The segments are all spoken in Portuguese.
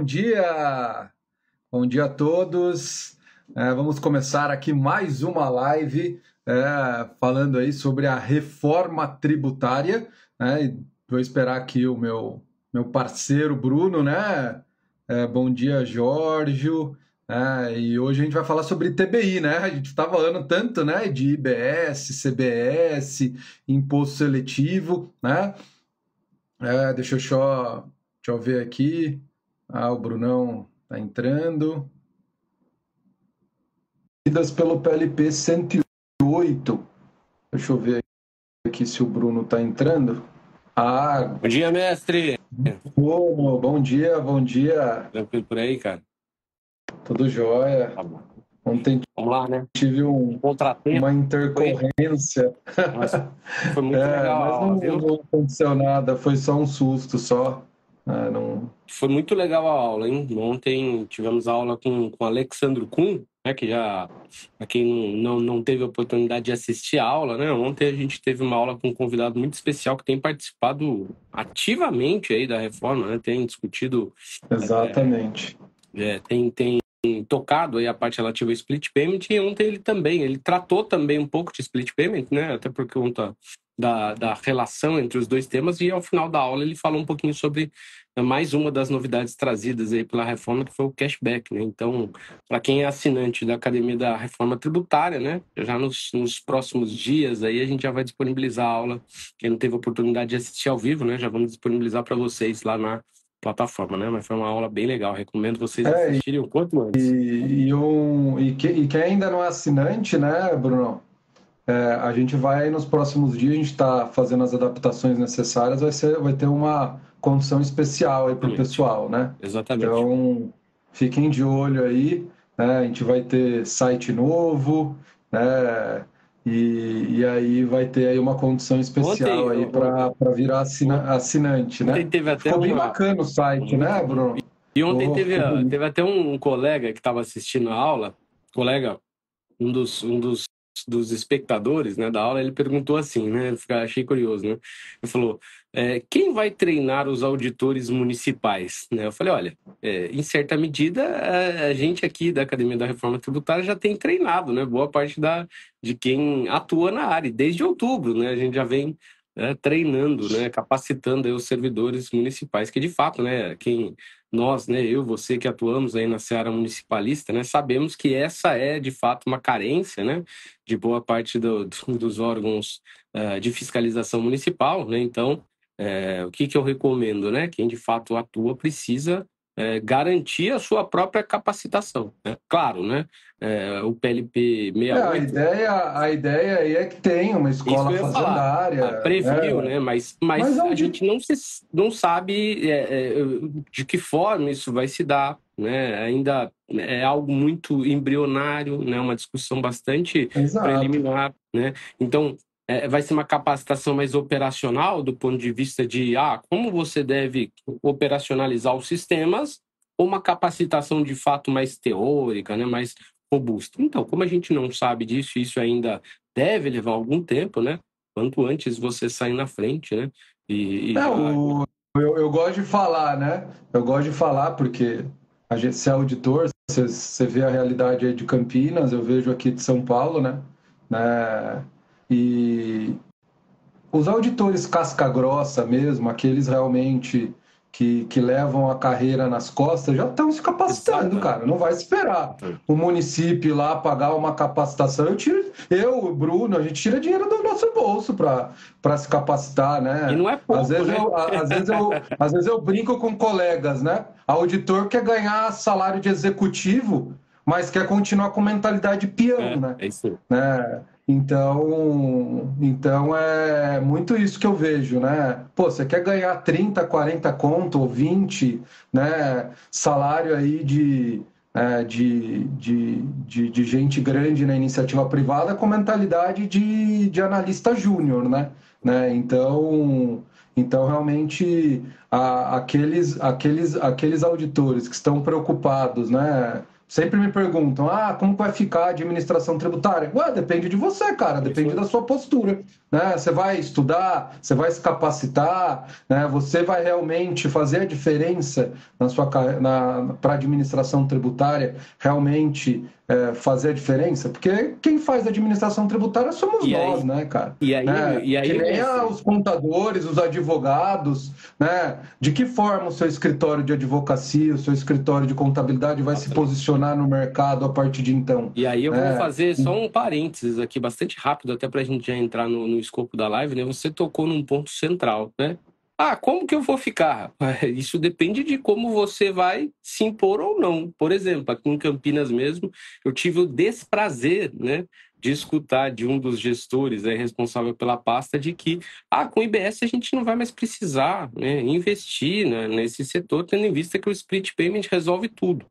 bom dia! Bom dia a todos. Vamos começar aqui mais uma live falando aí sobre a reforma tributária. Vou esperar aqui o meu parceiro Bruno, né? Bom dia, Jorge. E hoje a gente vai falar sobre TBI, né? A gente está falando tanto, né, de IBS, CBS, imposto seletivo, né? Deixa eu ver aqui. O Brunão está entrando. Pelo PLP 108. Deixa eu ver aqui se o Bruno está entrando. Bom dia, mestre! Bom dia. Tranquilo por aí, cara? Tudo jóia. Tá bom. Ontem Vamos lá, né? tive uma intercorrência. Nossa, foi muito legal a mas aula, viu? Não aconteceu nada, foi só um susto só. Foi muito legal a aula, hein? Ontem tivemos aula com o Alexandro Kuhn, né? Que já, para quem não teve a oportunidade de assistir a aula, né? Ontem a gente teve uma aula com um convidado muito especial que tem participado ativamente aí da reforma, né? Tem discutido... Exatamente. Tem tocado aí a parte relativa ao split payment, e ontem ele tratou também um pouco de split payment, né? Até por conta da relação entre os dois temas, e ao final da aula ele falou um pouquinho sobre mais uma das novidades trazidas aí pela reforma, que foi o cashback, né? Então, para quem é assinante da Academia da Reforma Tributária, né? Já nos próximos dias aí a gente já vai disponibilizar a aula. Quem não teve a oportunidade de assistir ao vivo, né? Já vamos disponibilizar para vocês lá na plataforma, né? Mas foi uma aula bem legal. Recomendo vocês assistirem o quanto antes. E quem ainda não é assinante, né, Bruno? A gente vai nos próximos dias, a gente está fazendo as adaptações necessárias, vai ter uma condição especial aí para o pessoal, né? Exatamente. Então, fiquem de olho aí, né? A gente vai ter site novo, né? E aí vai ter aí uma condição especial aí para virar assinante, né? Ficou bem bacana o site, né, Bruno? E ontem teve até um colega que estava assistindo a aula, um dos espectadores, né, da aula, ele perguntou assim, né, achei curioso, né, ele falou, quem vai treinar os auditores municipais, né? Eu falei, olha, em certa medida, a gente aqui da Academia da Reforma Tributária já tem treinado, né, boa parte de quem atua na área, desde outubro, né, a gente já vem treinando, né, capacitando aí os servidores municipais, que de fato, né, nós, né, eu, você que atuamos aí na seara municipalista, né, sabemos que essa é de fato uma carência, né, de boa parte dos órgãos de fiscalização municipal, né, então o que eu recomendo, né, quem de fato atua precisa garantir a sua própria capacitação, né? Claro, né? O PLP 68... A ideia aí é que tenha uma escola fazendária. Previu, né? Mas a gente não sabe de que forma isso vai se dar, né? Ainda é algo muito embrionário, né? Uma discussão bastante preliminar, né? Então, vai ser uma capacitação mais operacional do ponto de vista de como você deve operacionalizar os sistemas, ou uma capacitação de fato mais teórica, né, mais robusta. Então, como a gente não sabe disso, isso ainda deve levar algum tempo, né? Quanto antes você sair na frente, né? Eu gosto de falar, né? Eu gosto de falar porque a gente, se é auditor, você vê a realidade aí de Campinas, eu vejo aqui de São Paulo, né? E os auditores casca-grossa mesmo, aqueles realmente que levam a carreira nas costas, já estão se capacitando, cara. Não vai esperar o município lá pagar uma capacitação. Eu, Bruno, a gente tira dinheiro do nosso bolso para se capacitar, né? E não é pouco, às vezes eu brinco com colegas, né? Auditor quer ganhar salário de executivo, mas quer continuar com mentalidade de peão, né? É isso. Então é muito isso que eu vejo, né? Pô, você quer ganhar 30, 40 conto ou 20, né? Salário aí de gente grande na iniciativa privada com mentalidade de analista júnior, né? Então realmente aqueles auditores que estão preocupados, né? sempre me perguntam, como vai ficar a administração tributária? Ué, depende de você, cara, depende da sua postura, né? Você vai estudar, você vai se capacitar, né? Você vai realmente fazer a diferença para a administração tributária, realmente fazer a diferença? Porque quem faz a administração tributária somos nós, né, cara? E aí, que nem os contadores, os advogados, né? De que forma o seu escritório de advocacia, o seu escritório de contabilidade vai se posicionar no mercado a partir de então? E aí eu vou fazer só um parênteses aqui, bastante rápido, até para a gente já entrar no escopo da live, né? Você tocou num ponto central, né? Como que eu vou ficar? Isso depende de como você vai se impor ou não. Por exemplo, aqui em Campinas mesmo, eu tive o desprazer, né, de escutar de um dos gestores responsável pela pasta de que com o IBS a gente não vai mais precisar, né, investir, né, nesse setor, tendo em vista que o split payment resolve tudo.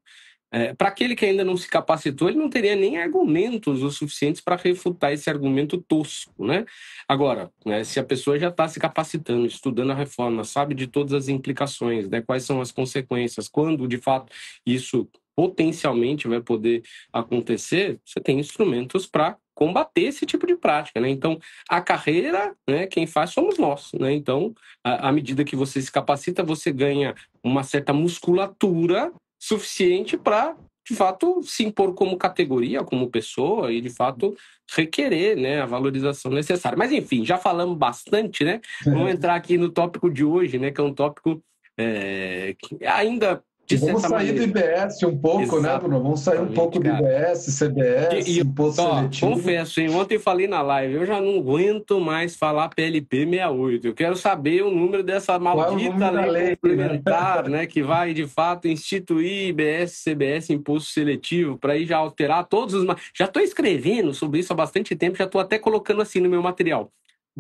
Para aquele que ainda não se capacitou, ele não teria nem argumentos o suficientes para refutar esse argumento tosco, né? Agora, né, se a pessoa já está se capacitando, estudando a reforma, sabe de todas as implicações, né, quais são as consequências, quando de fato isso potencialmente vai poder acontecer, você tem instrumentos para combater esse tipo de prática, né? Então, a carreira, né, quem faz somos nós, né? Então, à medida que você se capacita, você ganha uma certa musculatura suficiente para, de fato, se impor como categoria, como pessoa e, de fato, requerer, né, a valorização necessária. Mas, enfim, já falamos bastante, né? Vamos entrar aqui no tópico de hoje, né, que é um tópico que ainda... Vamos sair do IBS um pouco, né, Bruno? Vamos sair um pouco do IBS, CBS, imposto seletivo. Confesso, hein? Ontem falei na live, eu já não aguento mais falar PLP 68. Eu quero saber o número dessa maldita lei complementar, né, que vai, de fato, instituir IBS, CBS, imposto seletivo, para aí já alterar todos os... Já estou escrevendo sobre isso há bastante tempo, já estou até colocando assim no meu material.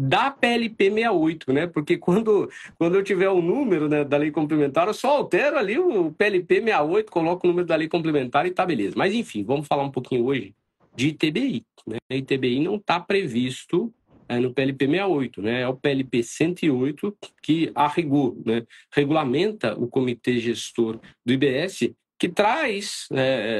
Da PLP 68, né? Porque quando eu tiver o número, né, da lei complementar, eu só altero ali o PLP 68, coloco o número da lei complementar e tá beleza. Mas enfim, vamos falar um pouquinho hoje de ITBI, né? ITBI não está previsto no PLP 68, né? É o PLP 108 que, a rigor, né, regulamenta o comitê gestor do IBS, que traz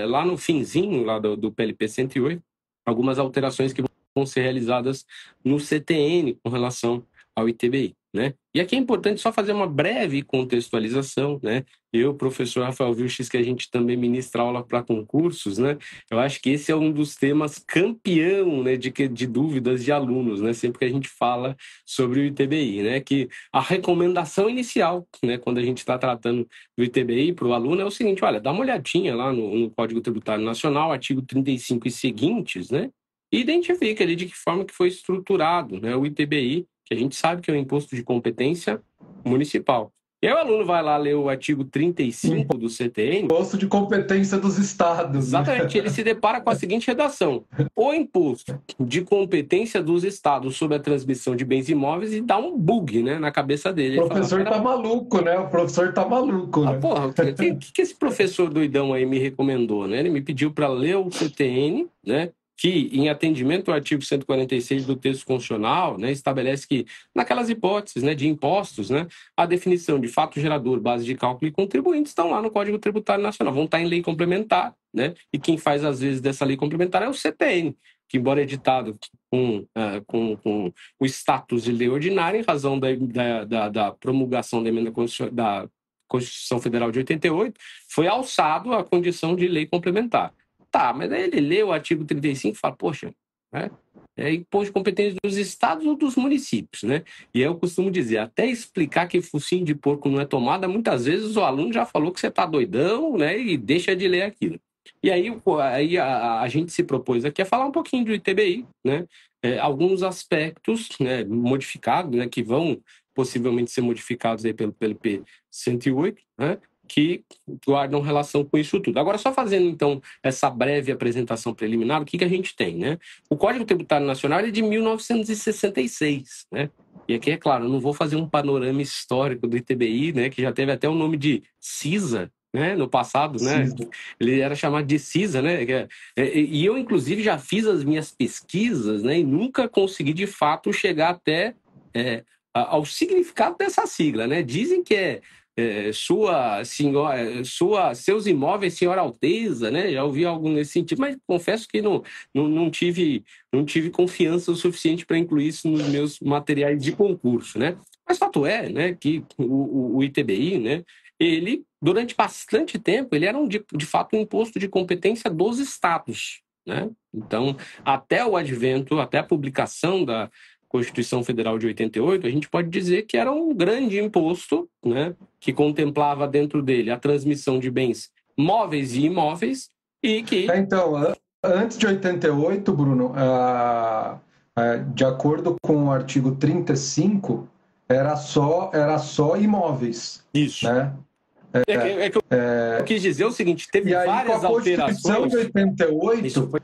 lá no finzinho lá do PLP 108 algumas alterações que vão ser realizadas no CTN com relação ao ITBI, né? E aqui é importante só fazer uma breve contextualização, né? Eu, professor Rafael Vilches, que a gente também ministra aula para concursos, né? Eu acho que esse é um dos temas campeão, né, de dúvidas de alunos, né? Sempre que a gente fala sobre o ITBI, né? Que a recomendação inicial, né, quando a gente está tratando do ITBI para o aluno é o seguinte: olha, dá uma olhadinha lá no Código Tributário Nacional, artigo 35 e seguintes, né? E identifica ali de que forma que foi estruturado, né, o ITBI, que a gente sabe que é o imposto de competência municipal. E aí o aluno vai lá ler o artigo 35 do CTN. Imposto de competência dos estados. Exatamente, ele se depara com a seguinte redação: o imposto de competência dos estados sobre a transmissão de bens imóveis, e dá um bug, né, na cabeça dele. O professor tá maluco, né? O professor tá maluco, né? Porra, o que esse professor doidão aí me recomendou, né? Ele me pediu para ler o CTN, né? Que, em atendimento ao artigo 146 do texto constitucional, né, estabelece que, naquelas hipóteses, né, de impostos, né, a definição de fato gerador, base de cálculo e contribuinte estão lá no Código Tributário Nacional, vão estar em lei complementar, né, e quem faz, às vezes, dessa lei complementar é o CTN, que, embora editado com o status de lei ordinária, em razão da promulgação da emenda da Constituição Federal de 88, foi alçado à condição de lei complementar. Tá, mas aí ele lê o artigo 35 e fala, poxa, né? É imposto de competência dos estados ou dos municípios, né? E eu costumo dizer, até explicar que focinho de porco não é tomada, muitas vezes o aluno já falou que você tá doidão, né? E deixa de ler aquilo. E aí a gente se propôs aqui a falar um pouquinho do ITBI, né? Alguns aspectos, né, modificados, né, que vão possivelmente ser modificados aí pelo PLP 108, né? Que guardam relação com isso tudo. Agora, só fazendo, então, essa breve apresentação preliminar, o que a gente tem, né? O Código Tributário Nacional é de 1966, né? E aqui, é claro, eu não vou fazer um panorama histórico do ITBI, né? Que já teve até o nome de CISA, né? No passado, né? Ele era chamado de CISA, né? E eu, inclusive, já fiz as minhas pesquisas, né? E nunca consegui, de fato, chegar até ao significado dessa sigla, né? Dizem que sua senhora, seus imóveis, senhora Alteza, né? Já ouvi algo nesse sentido, mas confesso que não tive confiança o suficiente para incluir isso nos meus materiais de concurso, né? Mas fato é, né, que o ITBI, né, ele, durante bastante tempo, ele era de fato um imposto de competência dos estados, né? Então, até o advento, até a publicação da Constituição Federal de 88, a gente pode dizer que era um grande imposto, né, que contemplava dentro dele a transmissão de bens móveis e imóveis e que... Então, antes de 88, Bruno, de acordo com o artigo 35, era só imóveis. Isso. Né? Eu quis dizer o seguinte, teve várias alterações. Com a Constituição de 88,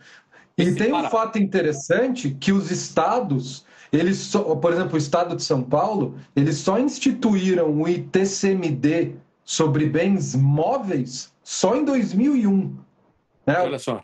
e tem um fato interessante que os estados, por exemplo, o estado de São Paulo, eles só instituíram o ITCMD sobre bens móveis só em 2001. Né? Olha só.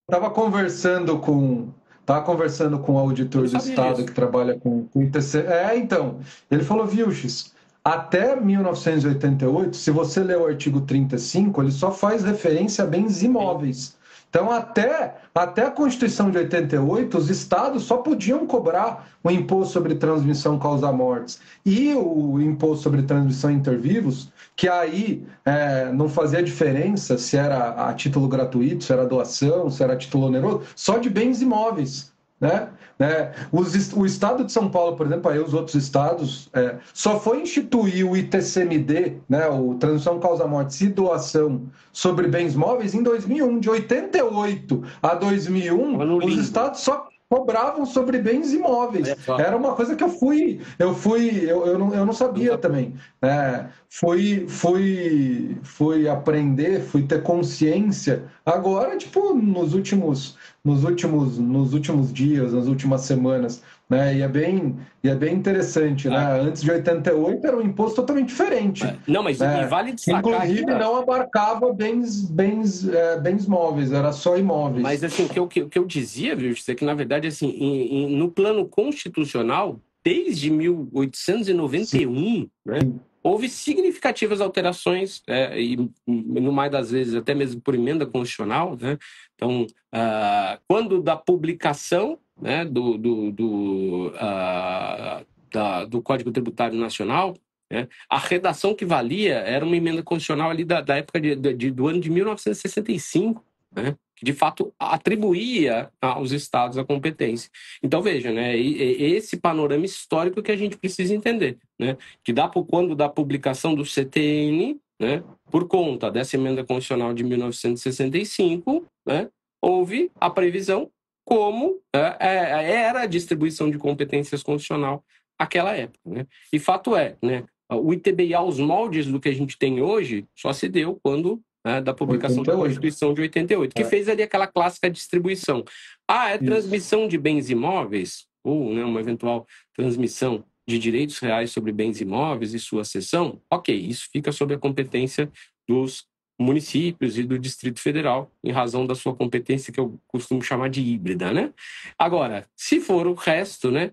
Estava conversando com o auditor do estado que trabalha com o ITC. Então, ele falou, Vilches, até 1988, se você ler o artigo 35, ele só faz referência a bens imóveis. Então, até a Constituição de 88, os estados só podiam cobrar o imposto sobre transmissão causa-mortes e o imposto sobre transmissão inter-vivos, que aí não fazia diferença se era a título gratuito, se era doação, se era a título oneroso, só de bens imóveis. Né? O estado de São Paulo, por exemplo, aí os outros estados, só foi instituir o ITCMD, né, o transmissão causa-morte e doação sobre bens móveis em 2001. De 88 a 2001, os estados só cobravam sobre bens imóveis. Era uma coisa que eu não sabia também. Fui aprender, fui ter consciência agora, tipo, nos últimos dias, nas últimas semanas, né? E é bem interessante, né? Antes de 88 era um imposto totalmente diferente. Não, mas vale destacar, inclusive não abarcava bens móveis, era só imóveis. Mas assim, o que eu dizia, viu, é que na verdade assim, no plano constitucional, desde 1891, né, houve significativas alterações, e no mais das vezes até mesmo por emenda constitucional, né? Então, quando da publicação, né, do Código Tributário Nacional, né, a redação que valia era uma emenda constitucional ali da época do ano de 1965, né, que de fato atribuía aos estados a competência. Então, veja, né, esse panorama histórico que a gente precisa entender, né, que quando da publicação do CTN, né, por conta dessa emenda constitucional de 1965, né, houve a previsão como era a distribuição de competências constitucional naquela época. Né? E fato é, né, o ITBI aos moldes do que a gente tem hoje só se deu quando da publicação 88. Da Constituição de 88, que fez ali aquela clássica distribuição. É transmissão de bens imóveis, ou, né, uma eventual transmissão de direitos reais sobre bens imóveis e sua cessão, ok, isso fica sob a competência dos municípios e do Distrito Federal, em razão da sua competência que eu costumo chamar de híbrida, né? Agora, se for o resto, né,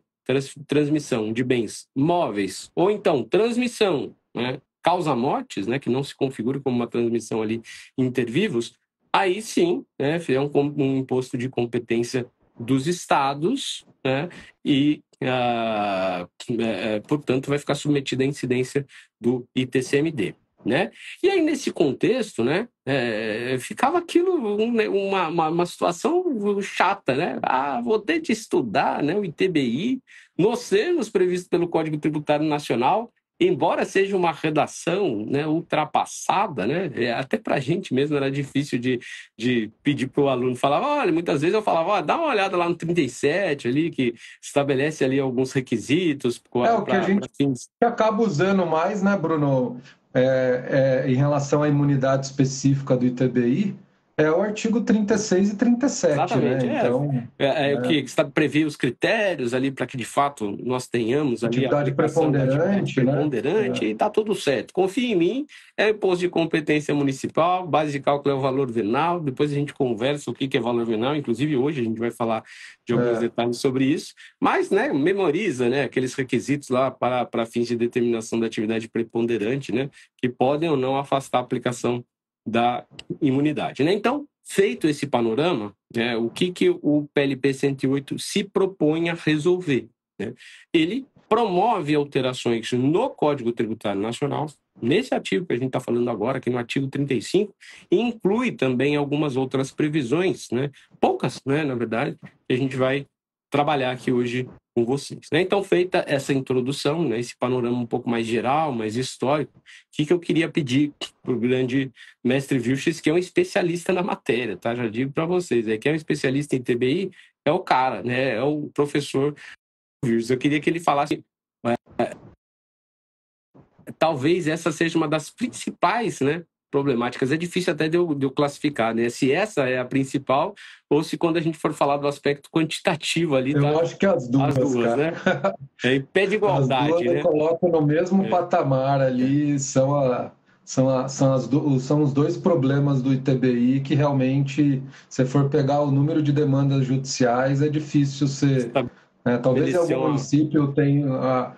transmissão de bens móveis, ou então transmissão, né, causa-mortes, né, que não se configura como uma transmissão ali inter-vivos, aí sim, né, é um imposto de competência dos estados, né, e, portanto, vai ficar submetido à incidência do ITCMD. Né? E aí, nesse contexto, né, ficava aquilo uma situação chata, né? Vou ter de estudar, né, o ITBI nos termos previstos pelo Código Tributário Nacional, embora seja uma redação, né, ultrapassada, né, até para a gente mesmo era difícil de pedir para o aluno. Falava, olha, muitas vezes eu falava, dá uma olhada lá no 37, ali, que estabelece ali alguns requisitos. O que a gente acaba usando mais, né, Bruno, em relação à imunidade específica do ITBI, É o artigo 36 e 37, Exatamente, né? Então, o que está prevê os critérios ali para que de fato nós tenhamos ali a atividade aplicação da atividade preponderante, né? preponderante e está tudo certo. Confie em mim, é imposto de competência municipal, base de cálculo é o valor venal, depois a gente conversa o que é valor venal, inclusive hoje a gente vai falar de alguns detalhes sobre isso, mas, né, memoriza, né, aqueles requisitos lá para fins de determinação da atividade preponderante, né, que podem ou não afastar a aplicação da imunidade, né? Então, feito esse panorama, né, o que o PLP 108 se propõe a resolver? Né? Ele promove alterações no Código Tributário Nacional, nesse artigo que a gente está falando agora, aqui no artigo 35, e inclui também algumas outras previsões, né, poucas, né, na verdade, que a gente vai trabalhar aqui hoje com vocês. Né? Então, feita essa introdução, né, esse panorama um pouco mais geral, mais histórico, o que eu queria pedir para o grande mestre Vilches, que é um especialista na matéria, tá? Já digo para vocês, que é um especialista em TBI, é o cara, né? É o professor Vilches. Eu queria que ele falasse, talvez essa seja uma das principais, né, problemáticas. É difícil até de eu classificar, né? Se essa é a principal ou se quando a gente for falar do aspecto quantitativo ali, eu acho que as duas, cara. né? É em pé de igualdade, as duas né? eu coloco no mesmo patamar ali, são os dois problemas do ITBI que realmente, se for pegar o número de demandas judiciais, é difícil ser... talvez em algum município tenha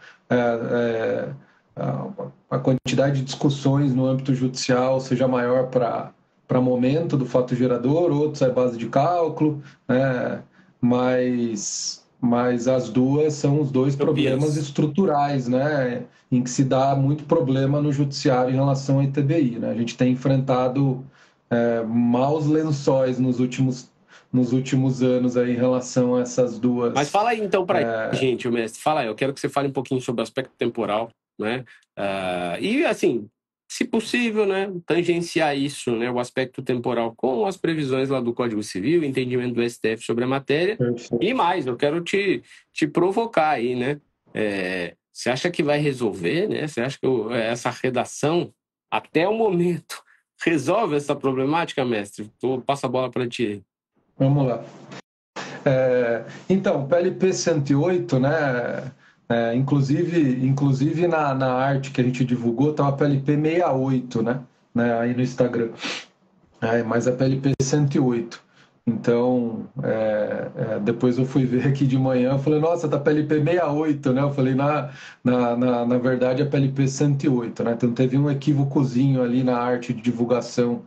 a quantidade de discussões no âmbito judicial seja maior para momento do fato gerador, outros é base de cálculo, né? Mas as duas são os dois problemas estruturais, né? Em que se dá muito problema no judiciário em relação ao ITBI, né? A gente tem enfrentado maus lençóis nos últimos anos aí em relação a essas duas. Mas fala aí então para a gente, mestre, fala aí, eu quero que você fale um pouquinho sobre o aspecto temporal, né? E assim, se possível, né, tangenciar isso, né, o aspecto temporal com as previsões lá do Código Civil, entendimento do STF sobre a matéria. Perfeito. E mais, eu quero te provocar aí, né? Você acha que vai resolver, né? Você acha que essa redação, até o momento, resolve essa problemática, mestre? Passa a bola para ti. Vamos lá. Então, o PLP 108, né? Inclusive na arte que a gente divulgou, tá uma PLP 68, né? Aí no Instagram. Mas a PLP 108. Então, depois eu fui ver aqui de manhã, eu falei, nossa, tá PLP 68, né? Eu falei, na verdade, é PLP 108, né? Então teve um equívocozinho ali na arte de divulgação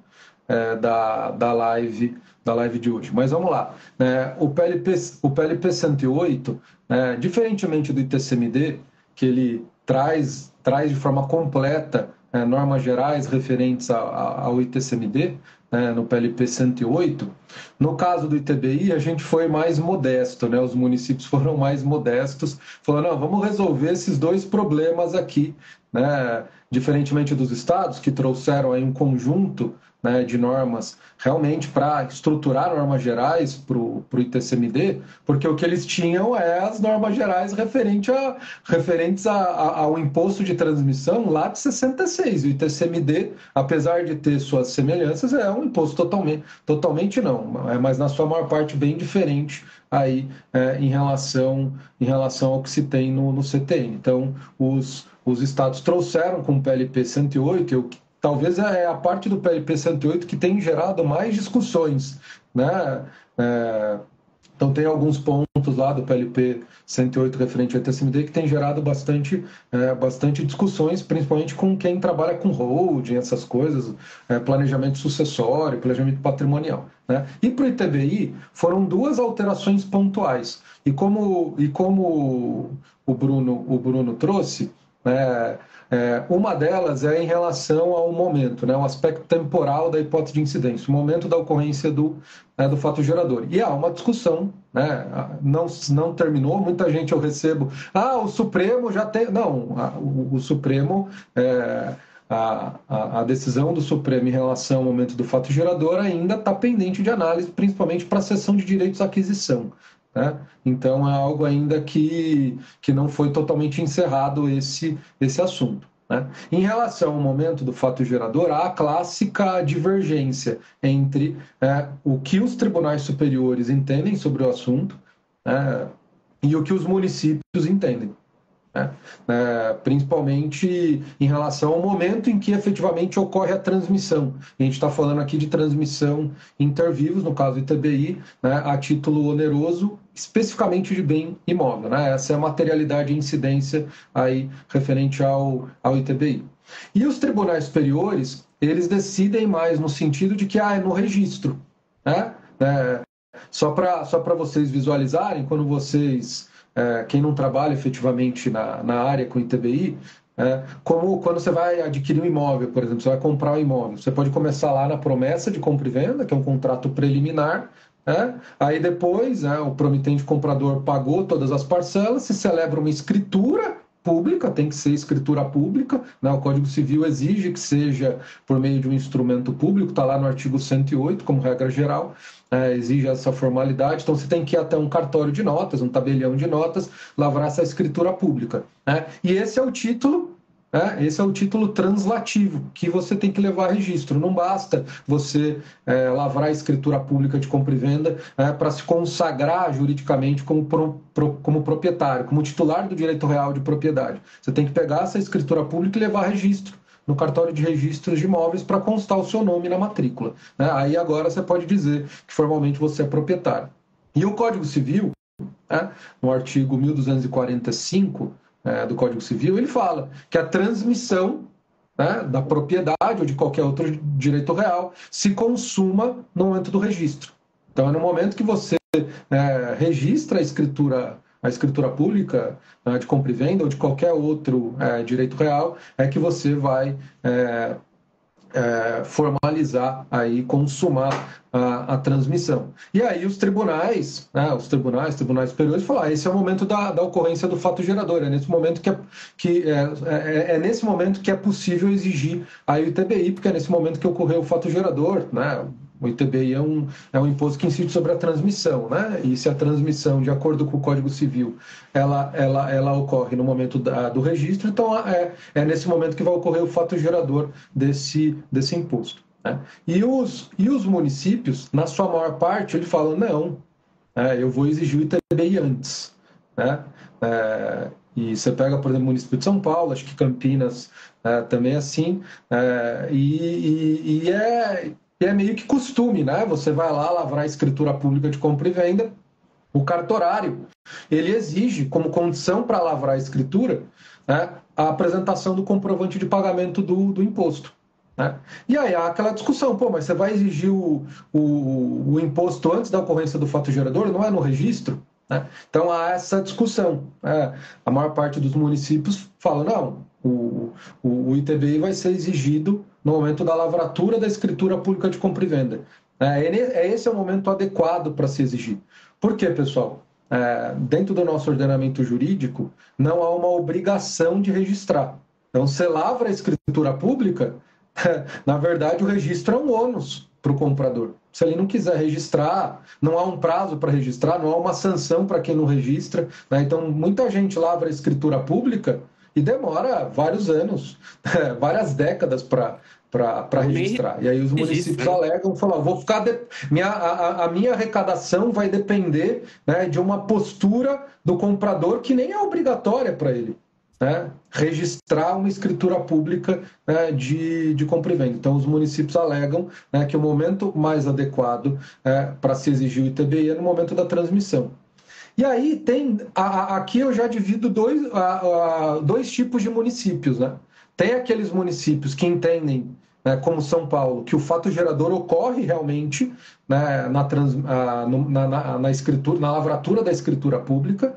da live de hoje. Mas vamos lá. O PLP 108, diferentemente do ITCMD, que ele traz de forma completa normas gerais referentes ao ITCMD, no PLP 108, no caso do ITBI, a gente foi mais modesto, né? Os municípios foram mais modestos, falando, não, vamos resolver esses dois problemas aqui, né? Diferentemente dos estados, que trouxeram aí um conjunto, né, de normas realmente para estruturar normas gerais para o ITCMD, porque o que eles tinham as normas gerais referentes ao imposto de transmissão lá de 66. O ITCMD, apesar de ter suas semelhanças, é um imposto totalmente não, mas na sua maior parte bem diferente aí em relação ao que se tem no CTN. Então, os estados trouxeram com o PLP 108, talvez é a parte do PLP 108 que tem gerado mais discussões, né? Então tem alguns pontos lá do PLP 108 referente ao ITCMD que tem gerado bastante discussões, principalmente com quem trabalha com holding, essas coisas, planejamento sucessório, planejamento patrimonial, né? E para o ITBI foram duas alterações pontuais. E como o Bruno trouxe, uma delas é em relação ao momento, né, o aspecto temporal da hipótese de incidência, o momento da ocorrência do fato gerador. E há uma discussão, né, não terminou, muita gente eu recebo, o Supremo já tem... Não, o Supremo... A decisão do Supremo em relação ao momento do fato gerador ainda está pendente de análise, principalmente para a cessão de direitos à aquisição, né? Então é algo ainda que não foi totalmente encerrado esse assunto. né? Em relação ao momento do fato gerador, há a clássica divergência entre o que os tribunais superiores entendem sobre o assunto, e o que os municípios entendem. Principalmente em relação ao momento em que efetivamente ocorre a transmissão. A gente está falando aqui de transmissão inter-vivos, no caso do ITBI, a título oneroso, especificamente de bem imóvel. Essa é a materialidade e incidência aí referente ao ITBI. E os tribunais superiores, eles decidem mais no sentido de que é no registro. Só para vocês visualizarem, quando vocês... quem não trabalha efetivamente na área com ITBI, como quando você vai adquirir um imóvel, por exemplo, você vai comprar um imóvel, você pode começar lá na promessa de compra e venda, que é um contrato preliminar, aí depois o promitente comprador pagou todas as parcelas, se celebra uma escritura pública, tem que ser escritura pública, o Código Civil exige que seja por meio de um instrumento público, está lá no artigo 108, como regra geral, exige essa formalidade, então você tem que ir até um cartório de notas, um tabelião de notas, lavrar essa escritura pública. E esse é o título translativo, que você tem que levar a registro. Não basta você lavrar a escritura pública de compra e venda para se consagrar juridicamente como proprietário, como titular do direito real de propriedade. Você tem que pegar essa escritura pública e levar a registro no cartório de registros de imóveis para constar o seu nome na matrícula. Aí agora você pode dizer que formalmente você é proprietário. E o Código Civil, no artigo 1245 do Código Civil, ele fala que a transmissão da propriedade ou de qualquer outro direito real se consuma no momento do registro. Então é no momento que você registra a escritura pública de compra e venda ou de qualquer outro direito real, é que você vai formalizar, aí, consumar a transmissão. E aí os tribunais superiores falaram, esse é o momento da ocorrência do fato gerador, é nesse momento nesse momento que é possível exigir aí o ITBI, porque é nesse momento que ocorreu o fato gerador, O ITBI é um imposto que incide sobre a transmissão, E se a transmissão, de acordo com o Código Civil, ela ocorre no momento do registro, então é nesse momento que vai ocorrer o fato gerador desse imposto. E os municípios, na sua maior parte, eles falam, não, eu vou exigir o ITBI antes. E você pega, por exemplo, o município de São Paulo, acho que Campinas também é assim, e é meio que costume, Você vai lá lavrar a escritura pública de compra e venda, o cartorário, ele exige, como condição para lavrar a escritura, a apresentação do comprovante de pagamento do imposto. E aí há aquela discussão, mas você vai exigir o imposto antes da ocorrência do fato gerador, não é no registro? Então há essa discussão. A maior parte dos municípios fala, não, o ITBI vai ser exigido no momento da lavratura da escritura pública de compra e venda. Esse é o momento adequado para se exigir. Por quê, pessoal? Dentro do nosso ordenamento jurídico, não há uma obrigação de registrar. Então, você lavra a escritura pública, na verdade, o registro é um ônus para o comprador. Se ele não quiser registrar, não há um prazo para registrar, não há uma sanção para quem não registra. Então, muita gente lavra a escritura pública e demora vários anos, várias décadas para registrar. E aí os municípios alegam, falam, vou ficar a minha arrecadação vai depender de uma postura do comprador que nem é obrigatória para ele. Registrar uma escritura pública de compra e venda. Então, os municípios alegam que o momento mais adequado para se exigir o ITBI é no momento da transmissão. E aí aqui eu já divido dois tipos de municípios. Tem aqueles municípios que entendem, como São Paulo, que o fato gerador ocorre realmente na escritura, na lavratura da escritura pública,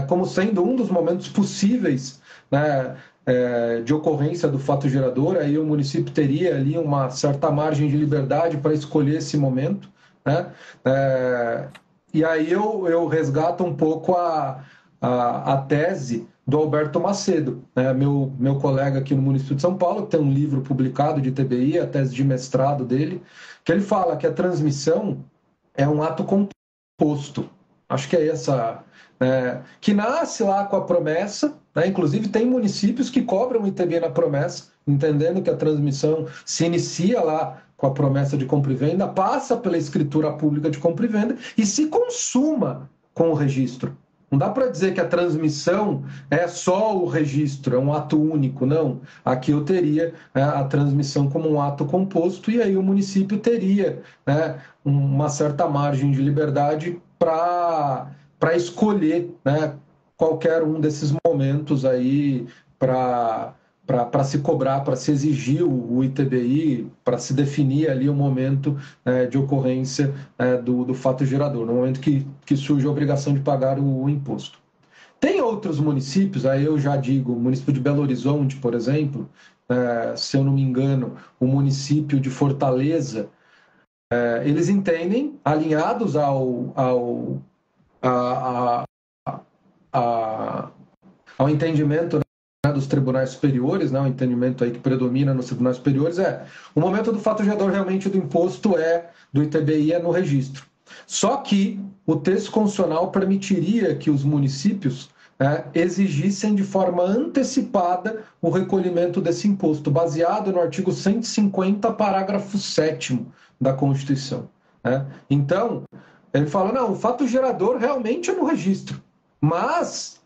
como sendo um dos momentos possíveis de ocorrência do fato gerador. Aí o município teria ali uma certa margem de liberdade para escolher esse momento. E aí eu resgato um pouco a tese do Alberto Macedo, meu colega aqui no município de São Paulo, que tem um livro publicado de ITBI, a tese de mestrado dele, que ele fala que a transmissão é um ato composto. Acho que é que nasce lá com a promessa, né? Inclusive tem municípios que cobram o ITBI na promessa, entendendo que a transmissão se inicia lá com a promessa de compra e venda, passa pela escritura pública de compra e venda e se consuma com o registro. Não dá para dizer que a transmissão é só o registro, é um ato único, não. Aqui eu teria a transmissão como um ato composto e aí o município teria, né, uma certa margem de liberdade para escolher, né, qualquer um desses momentos aí para se cobrar, para se exigir o ITBI, para se definir ali o momento de ocorrência do fato gerador, no momento que surge a obrigação de pagar o imposto. Tem outros municípios, aí eu já digo, o município de Belo Horizonte, por exemplo, se eu não me engano, o município de Fortaleza, eles entendem, alinhados ao entendimento, né, dos tribunais superiores, né, o entendimento aí que predomina nos tribunais superiores o momento do fato gerador realmente do imposto do ITBI no registro. Só que o texto constitucional permitiria que os municípios exigissem de forma antecipada o recolhimento desse imposto, baseado no artigo 150, parágrafo 7º da Constituição. Então, ele fala, não, o fato gerador realmente é no registro, mas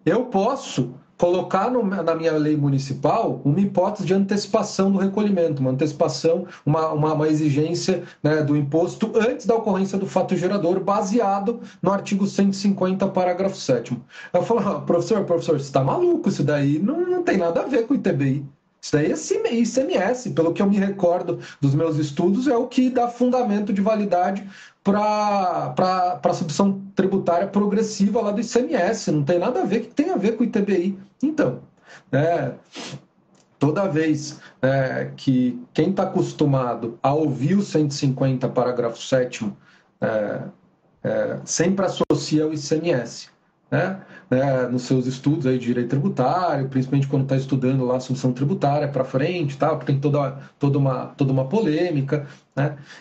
eu posso colocar na minha lei municipal uma hipótese de antecipação do recolhimento, uma antecipação, uma exigência, né, do imposto antes da ocorrência do fato gerador, baseado no artigo 150, parágrafo 7º. Eu falo, professor, você está maluco, isso daí não tem nada a ver com o ITBI. Isso daí é ICMS, pelo que eu me recordo dos meus estudos, é o que dá fundamento de validade para a substituição tributária progressiva lá do ICMS. Não tem nada a ver, que tem a ver com o ITBI. Então, toda vez que quem está acostumado a ouvir o 150, parágrafo 7º, sempre associa o ICMS. Nos seus estudos aí de direito tributário, principalmente quando está estudando lá a substituição tributária para frente, tal, que tem toda uma polêmica.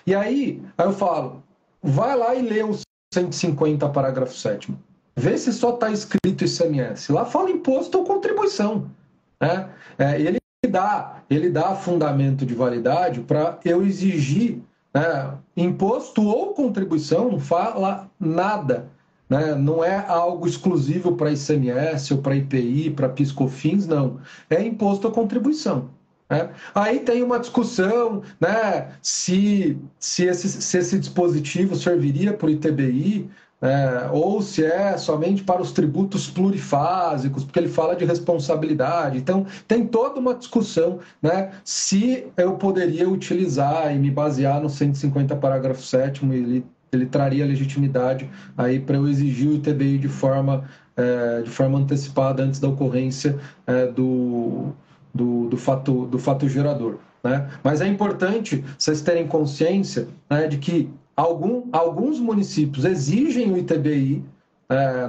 E aí eu falo, vai lá e lê o 150, parágrafo 7º. Vê se só está escrito ICMS. Lá fala imposto ou contribuição. Ele dá fundamento de validade para eu exigir imposto ou contribuição, não fala nada. Não é algo exclusivo para ICMS ou para IPI, para PIS/COFINS, não. É imposto ou contribuição. Aí tem uma discussão, né, se esse dispositivo serviria para o ITBI, ou se é somente para os tributos plurifásicos, porque ele fala de responsabilidade. Então, tem toda uma discussão, né, se eu poderia utilizar e me basear no 150, parágrafo 7º, ele traria legitimidade aí para eu exigir o ITBI de forma antecipada antes da ocorrência do fato gerador. Mas é importante vocês terem consciência, de que alguns municípios exigem o ITBI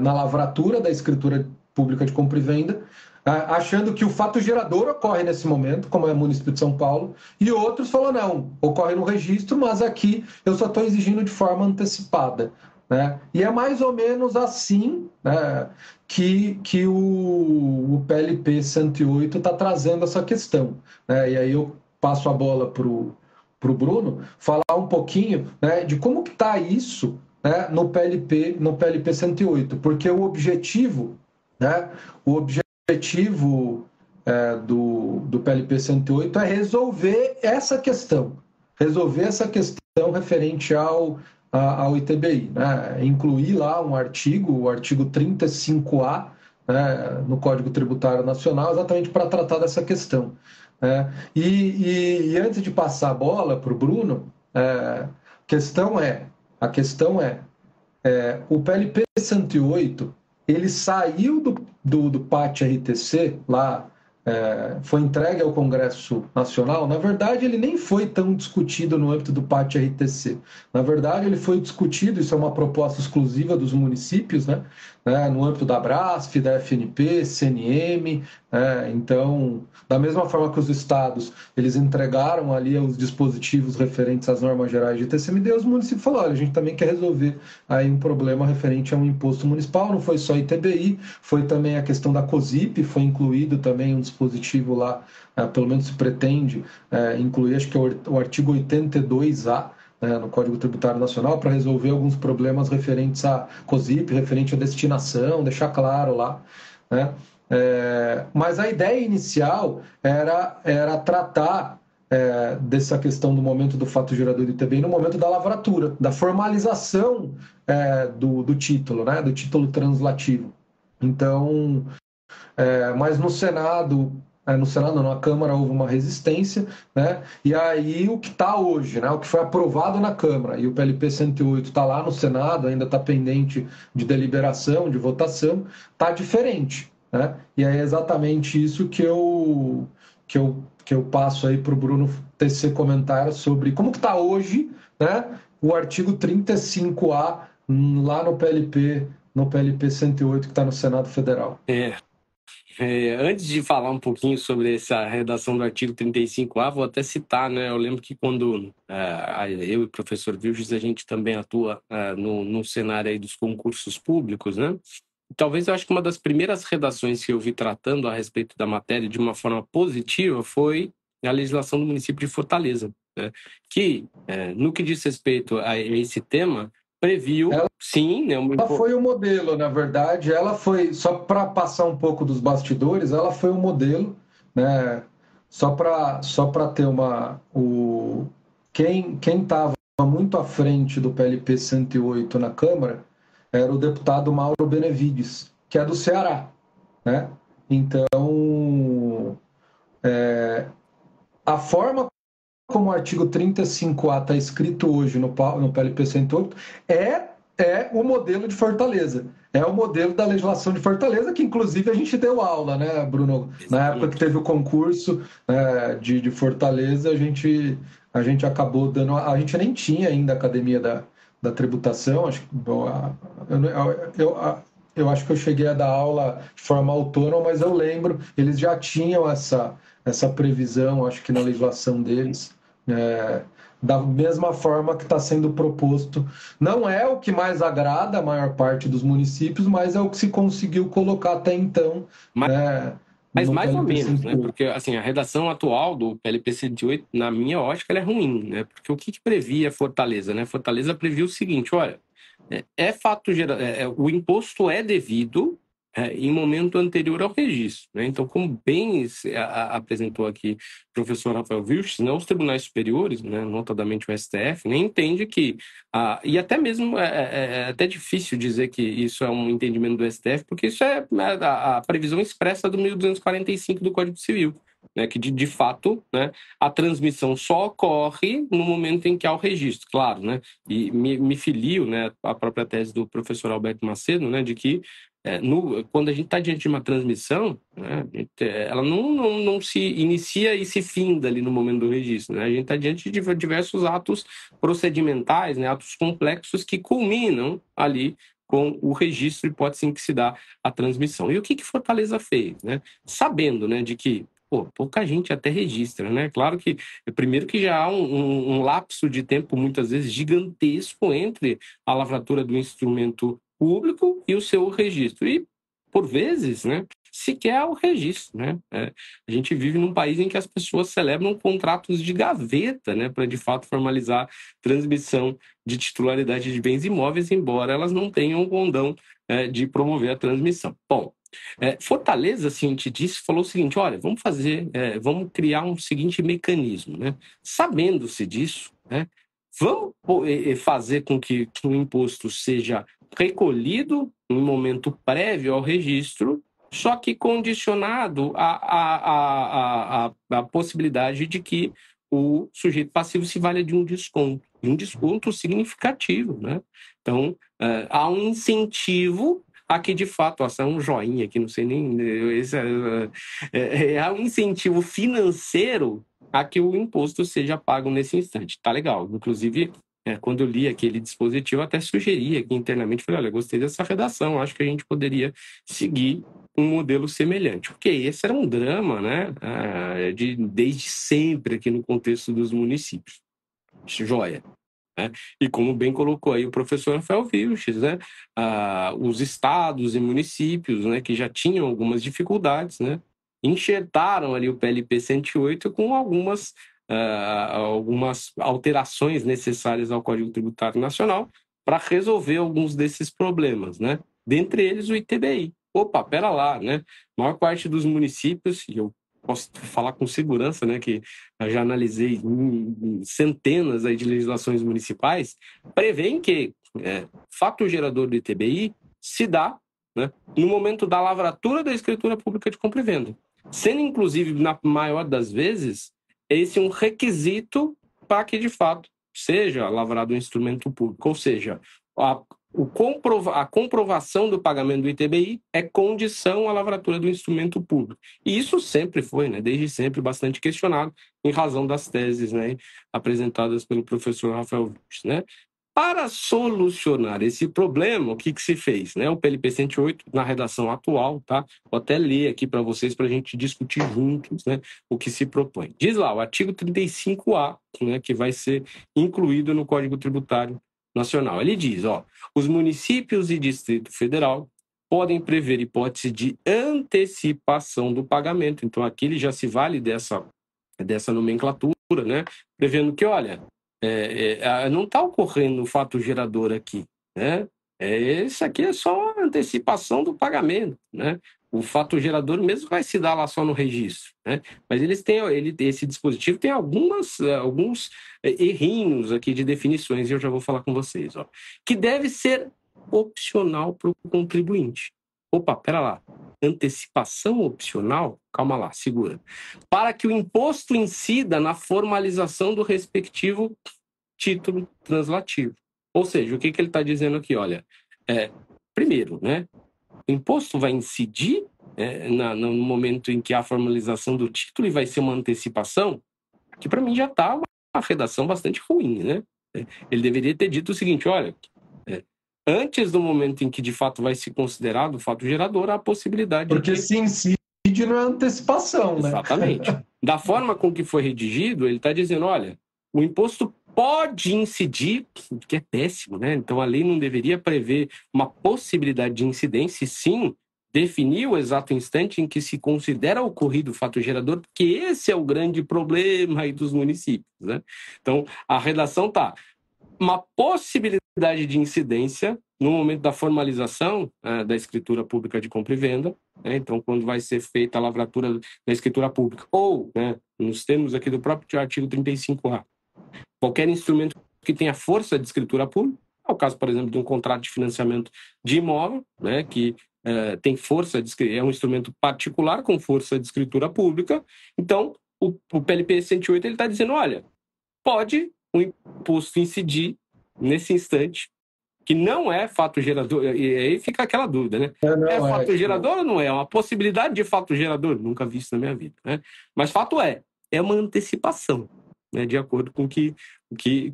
na lavratura da escritura pública de compra e venda, achando que o fato gerador ocorre nesse momento, como é o município de São Paulo, e outros falam, não, ocorre no registro, mas aqui eu só estou exigindo de forma antecipada. E é mais ou menos assim, que o PLP 108 está trazendo essa questão. E aí eu passo a bola para o Bruno falar um pouquinho, de como que está isso, no PLP 108, porque o objetivo do PLP 108 é resolver essa questão referente ao ITBI, incluir lá um artigo, o artigo 35A, no Código Tributário Nacional, exatamente para tratar dessa questão. E antes de passar a bola para o Bruno, a questão é, o PLP 108, ele saiu do PAT-RTC, lá foi entregue ao Congresso Nacional, na verdade, ele nem foi tão discutido no âmbito do PAT RTC. Na verdade, ele foi discutido, isso é uma proposta exclusiva dos municípios, né? No âmbito da Brasf, da FNP, CNM. Então, da mesma forma que os estados, eles entregaram ali os dispositivos referentes às normas gerais de TCMD, os municípios falaram, olha, a gente também quer resolver aí um problema referente a um imposto municipal, não foi só ITBI, foi também a questão da COSIP, foi incluído também um dispositivo lá, pelo menos se pretende incluir, acho que é o artigo 82A, no Código Tributário Nacional, para resolver alguns problemas referentes à COSIP, referente à destinação, deixar claro lá, né? Mas a ideia inicial era tratar dessa questão do momento do fato gerador do ITBI no momento da lavratura, da formalização do título, né? Do título translativo. Então, mas no Senado não, na Câmara houve uma resistência, né? E aí o que está hoje, né? O que foi aprovado na Câmara e o PLP 108 está lá no Senado, ainda está pendente de deliberação, de votação, está diferente, né? E é exatamente isso que eu passo aí para o Bruno tecer comentário sobre como que está hoje, né? O artigo 35A lá no PLP 108 que está no Senado Federal. Antes de falar um pouquinho sobre essa redação do artigo 35A, vou até citar, né? Eu lembro que quando eu e o professor Vilches, a gente também atua no cenário aí dos concursos públicos, né? Talvez eu acho que uma das primeiras redações que eu vi tratando a respeito da matéria de uma forma positiva foi a legislação do município de Fortaleza, né? Que, no que diz respeito a esse tema, previu, sim, né? Ela foi o modelo, na verdade. Ela foi, só para passar um pouco dos bastidores, ela foi o modelo, né? Só para ter quem estava muito à frente do PLP 108 na Câmara era o deputado Mauro Benevides, que é do Ceará, né? Então, a forma como o artigo 35A está escrito hoje no PLP 108 é o modelo de Fortaleza. É o modelo da legislação de Fortaleza, que inclusive a gente deu aula, né, Bruno? Na época que teve o concurso de Fortaleza, a gente acabou dando. A gente nem tinha ainda a Academia da Tributação. Eu acho que eu cheguei a dar aula de forma autônoma, mas eu lembro, eles já tinham essa previsão, acho que na legislação deles. Da mesma forma que está sendo proposto. Não é o que mais agrada a maior parte dos municípios, mas é o que se conseguiu colocar até então. Mas mais ou menos, né? Porque assim, a redação atual do PLP 108, na minha ótica, ela é ruim, né? Porque o que previa Fortaleza, né? Fortaleza previa o seguinte, olha, fato geral, o imposto é devido em momento anterior ao registro, né? Então, como bem apresentou aqui o professor Rafael Vilches, né, os tribunais superiores, né, notadamente o STF, né, entende que, e até mesmo é até difícil dizer que isso é um entendimento do STF, porque isso é a previsão expressa do 1245 do Código Civil, né, que de fato, né, a transmissão só ocorre no momento em que há o registro, claro, né, e me filio, né, à própria tese do professor Alberto Macedo, né, de que quando a gente está diante de uma transmissão, né, ela não se inicia e se finda ali no momento do registro, né, a gente está diante de diversos atos procedimentais, né, atos complexos que culminam ali com o registro, hipótese em que se dá a transmissão. E o que Fortaleza fez, né? Sabendo, né, de que pouca gente até registra, né? Claro que, primeiro que já há um lapso de tempo, muitas vezes, gigantesco entre a lavratura do instrumento público e o seu registro. E, por vezes, né, sequer há o registro, né? A gente vive num país em que as pessoas celebram contratos de gaveta, né, para, de fato, formalizar transmissão de titularidade de bens imóveis, embora elas não tenham o condão de promover a transmissão. Bom, Fortaleza, assim, te disse, falou o seguinte, olha, vamos criar um seguinte mecanismo, né? Sabendo-se disso, né? Vamos fazer com que o imposto seja recolhido no momento prévio ao registro, só que condicionado à possibilidade de que o sujeito passivo se valha de um desconto significativo, né? Então, há um incentivo Aqui, de fato, essa é um joinha aqui, não sei nem... Esse é um incentivo financeiro a que o imposto seja pago nesse instante. Tá legal. Inclusive, quando eu li aquele dispositivo, até sugeri aqui internamente, falei, olha, gostei dessa redação, acho que a gente poderia seguir um modelo semelhante. Porque esse era um drama, né, desde sempre aqui no contexto dos municípios. Joia. Né? E como bem colocou aí o professor Rafael Vilches, né, os estados e municípios, né, que já tinham algumas dificuldades, né, enxertaram ali o PLP 108 com algumas alterações necessárias ao Código Tributário Nacional para resolver alguns desses problemas, né? Dentre eles o ITBI. Opa, pera lá, né? A maior parte dos municípios, e eu posso falar com segurança, né, que eu já analisei centenas aí de legislações municipais, prevêem que fato gerador do ITBI se dá, né, no momento da lavratura da escritura pública de compra e venda, sendo inclusive, na maior das vezes, esse um requisito para que, de fato, seja lavrado um instrumento público, ou seja, a comprovação do pagamento do ITBI é condição à lavratura do instrumento público. E isso sempre foi, né, desde sempre, bastante questionado, em razão das teses, né, apresentadas pelo professor Rafael Vilches, né. Para solucionar esse problema, o que se fez? Né? O PLP 108, na redação atual, tá? Vou até ler aqui para vocês para a gente discutir juntos, né, o que se propõe. Diz lá, o artigo 35A, né, que vai ser incluído no Código Tributário Nacional. Ele diz, os municípios e Distrito Federal podem prever hipótese de antecipação do pagamento. Então, aqui ele já se vale dessa nomenclatura, né? Prevendo que, olha, não está ocorrendo o fato gerador aqui, né? Isso aqui é só antecipação do pagamento, né? O fato gerador mesmo vai se dar lá só no registro, né? Mas esse dispositivo tem alguns errinhos aqui de definições, e eu já vou falar com vocês, que deve ser opcional para o contribuinte. Opa, pera lá. Antecipação opcional? Calma lá, segura. Para que o imposto incida na formalização do respectivo título translativo. Ou seja, o que ele está dizendo aqui? Olha, primeiro, né, o imposto vai incidir no momento em que há a formalização do título e vai ser uma antecipação, que para mim já está uma redação bastante ruim, né? Ele deveria ter dito o seguinte, olha, antes do momento em que de fato vai ser considerado o fato gerador, há a possibilidade Porque se incide não é antecipação, né? Exatamente. Da forma com que foi redigido, ele está dizendo, olha, o imposto pode incidir, que é péssimo, né? Então a lei não deveria prever uma possibilidade de incidência, e sim definir o exato instante em que se considera ocorrido o fato gerador, porque esse é o grande problema aí dos municípios, né? Então a redação está uma possibilidade de incidência no momento da formalização da escritura pública de compra e venda, né? Então, quando vai ser feita a lavratura da escritura pública, ou, né, nos termos aqui do próprio artigo 35A, qualquer instrumento que tenha força de escritura pública, é o caso, por exemplo, de um contrato de financiamento de imóvel, né, que tem força é um instrumento particular com força de escritura pública. Então, o PLP 108 ele está dizendo, olha, pode o imposto incidir nesse instante, que não é fato gerador, e aí fica aquela dúvida, né? É fato gerador ou não é? É uma possibilidade de fato gerador? Nunca vi isso na minha vida, né? Mas fato é uma antecipação, né? De acordo com o que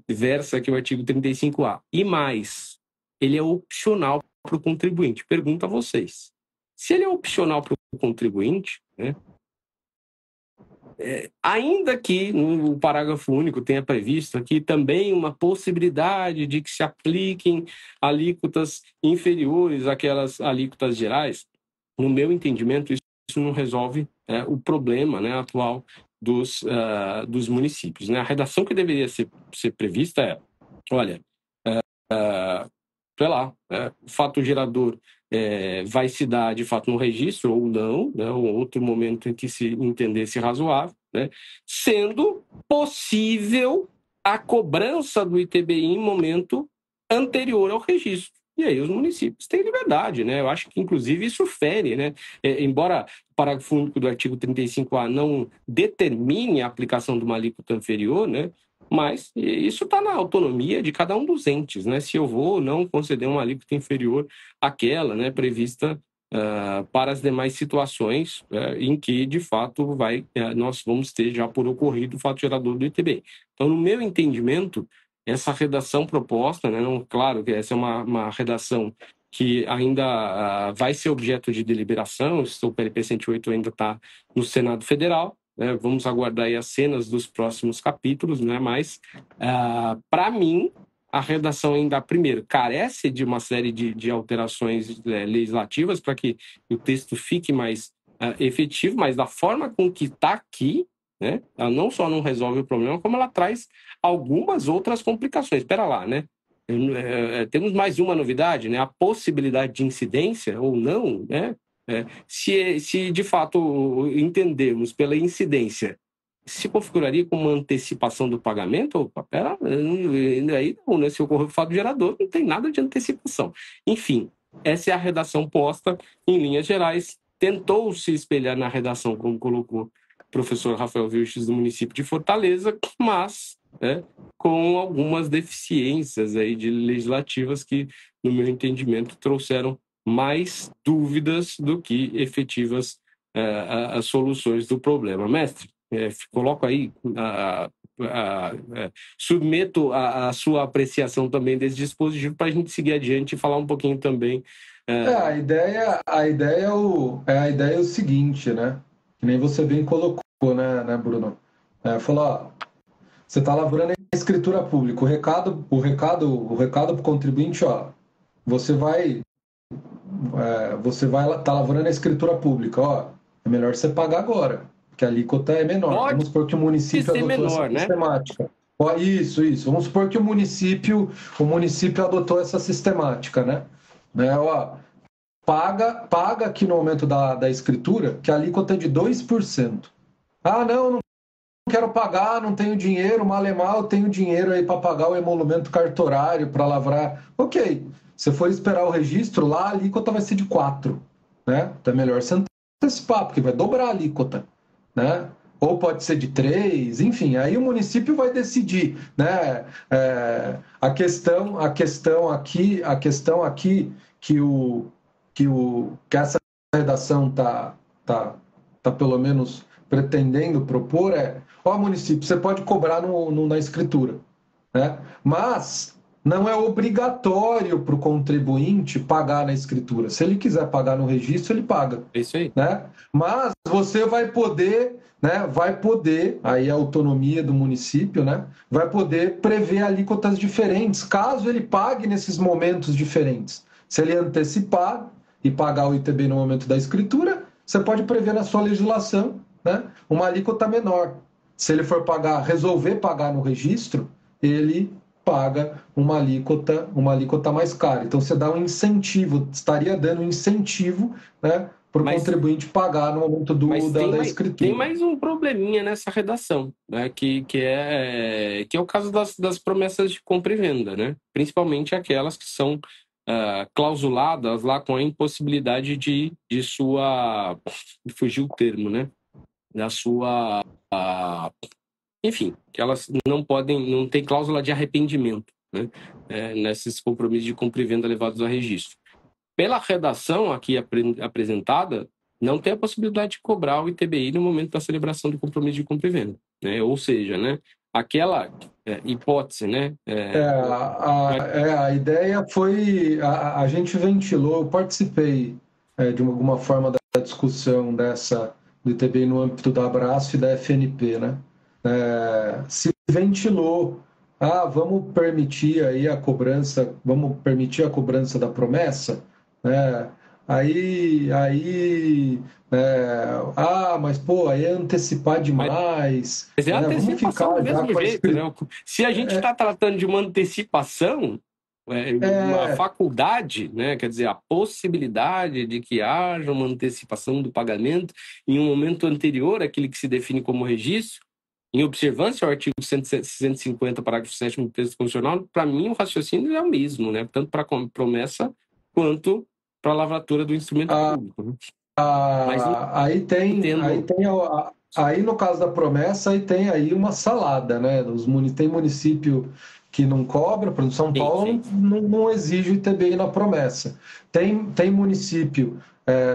versa aqui o artigo 35A. E mais, ele é opcional para o contribuinte. Pergunto a vocês, se ele é opcional para o contribuinte, né? Ainda que no parágrafo único tenha previsto aqui também uma possibilidade de que se apliquem alíquotas inferiores àquelas alíquotas gerais, no meu entendimento, isso não resolve o problema, né, atual dos municípios, né? A redação que deveria ser prevista olha, sei lá, o fato gerador vai se dar de fato no registro ou não, né, ou outro momento em que se entendesse razoável, né, sendo possível a cobrança do ITBI em momento anterior ao registro. E aí os municípios têm liberdade, né? Eu acho que, inclusive, isso fere, né? Embora o parágrafo único do artigo 35A não determine a aplicação de uma alíquota inferior, né? Mas isso está na autonomia de cada um dos entes, né? Se eu vou ou não conceder uma alíquota inferior àquela, né, prevista para as demais situações em que, de fato, nós vamos ter já por ocorrido o fato gerador do ITBI. Então, no meu entendimento, essa redação proposta, né, não, claro que essa é uma redação que ainda vai ser objeto de deliberação, o PLP 108 ainda está no Senado Federal, né, vamos aguardar aí as cenas dos próximos capítulos, né, mas, para mim, a redação ainda, primeiro, carece de uma série de alterações legislativas para que o texto fique mais efetivo, mas da forma com que está aqui, né, ela não só não resolve o problema, como ela traz algumas outras complicações. Espera lá, né? Temos mais uma novidade, né? A possibilidade de incidência ou não, né? Se de fato entendermos pela incidência, se configuraria como uma antecipação do pagamento? Opa, aí não, né? Se ocorrer o fato gerador, não tem nada de antecipação. Enfim, essa é a redação posta em linhas gerais. Tentou se espelhar na redação, como colocou o professor Rafael Vilches, do município de Fortaleza, mas com algumas deficiências aí legislativas que, no meu entendimento, trouxeram mais dúvidas do que efetivas as soluções do problema. Mestre, coloco aí, submeto a sua apreciação também desse dispositivo para a gente seguir adiante e falar um pouquinho também. A ideia é o seguinte, né? Que nem você bem colocou, né, Bruno? Falou, ó, você está lavrando a escritura pública. O recado para o contribuinte, ó, você vai estar lavrando a escritura pública, ó, é melhor você pagar agora, porque a alíquota é menor. Vamos supor que o município adotou menor, essa sistemática. Ó, isso. Vamos supor que o município adotou essa sistemática, né? Ó, paga aqui no momento da escritura, que a alíquota é de 2%. Ah, não quero pagar, não tenho dinheiro, mal eu tenho dinheiro aí para pagar o emolumento cartorário, para lavrar. Ok, se for esperar o registro, lá a alíquota vai ser de 4%, né? Então é melhor você antecipar, porque vai dobrar a alíquota, né? Ou pode ser de 3%, enfim, aí o município vai decidir, né? A questão aqui que essa redação tá pelo menos pretendendo propor município, você pode cobrar na escritura, né? Mas não é obrigatório para o contribuinte pagar na escritura. Se ele quiser pagar no registro, ele paga. É isso aí. Né? Mas você vai poder, né? Aí a autonomia do município, né? Vai poder prever alíquotas diferentes, caso ele pague nesses momentos diferentes. Se ele antecipar e pagar o ITB no momento da escritura, você pode prever na sua legislação, né, uma alíquota menor. Se ele for resolver pagar no registro, ele paga uma alíquota mais cara. Então você dá um incentivo, estaria dando um incentivo, né, para o contribuinte pagar no momento da escritura. Tem mais um probleminha nessa redação, né, que é o caso das promessas de compra e venda, né? Principalmente aquelas que são clausuladas lá com a impossibilidade de sua... Fugiu o termo, né? Da sua... enfim, que elas não tem cláusula de arrependimento, né? Nesses compromissos de compra e venda levados a registro. Pela redação aqui apresentada, não tem a possibilidade de cobrar o ITBI no momento da celebração do compromisso de compra e venda, né? Ou seja, né, aquela hipótese, né? A ideia foi, a gente ventilou, eu participei de alguma forma da discussão do ITBI no âmbito da Abraço e da FNP, né? Se ventilou, vamos permitir aí a cobrança, da promessa, né? Mas pô, aí é antecipar demais. Mas é antecipação do mesmo jeito, né? Se a gente está tratando de uma antecipação, uma faculdade, né? Quer dizer, a possibilidade de que haja uma antecipação do pagamento em um momento anterior àquele que se define como registro, em observância ao artigo 150, parágrafo 7º do texto constitucional, para mim o raciocínio é o mesmo, né? Tanto para a promessa quanto para a lavratura do instrumento público. Né? Aí tem Aí, no caso da promessa, aí tem aí uma salada, né? Tem município que não cobra, por exemplo, São Paulo não exige o ITBI na promessa. Tem município,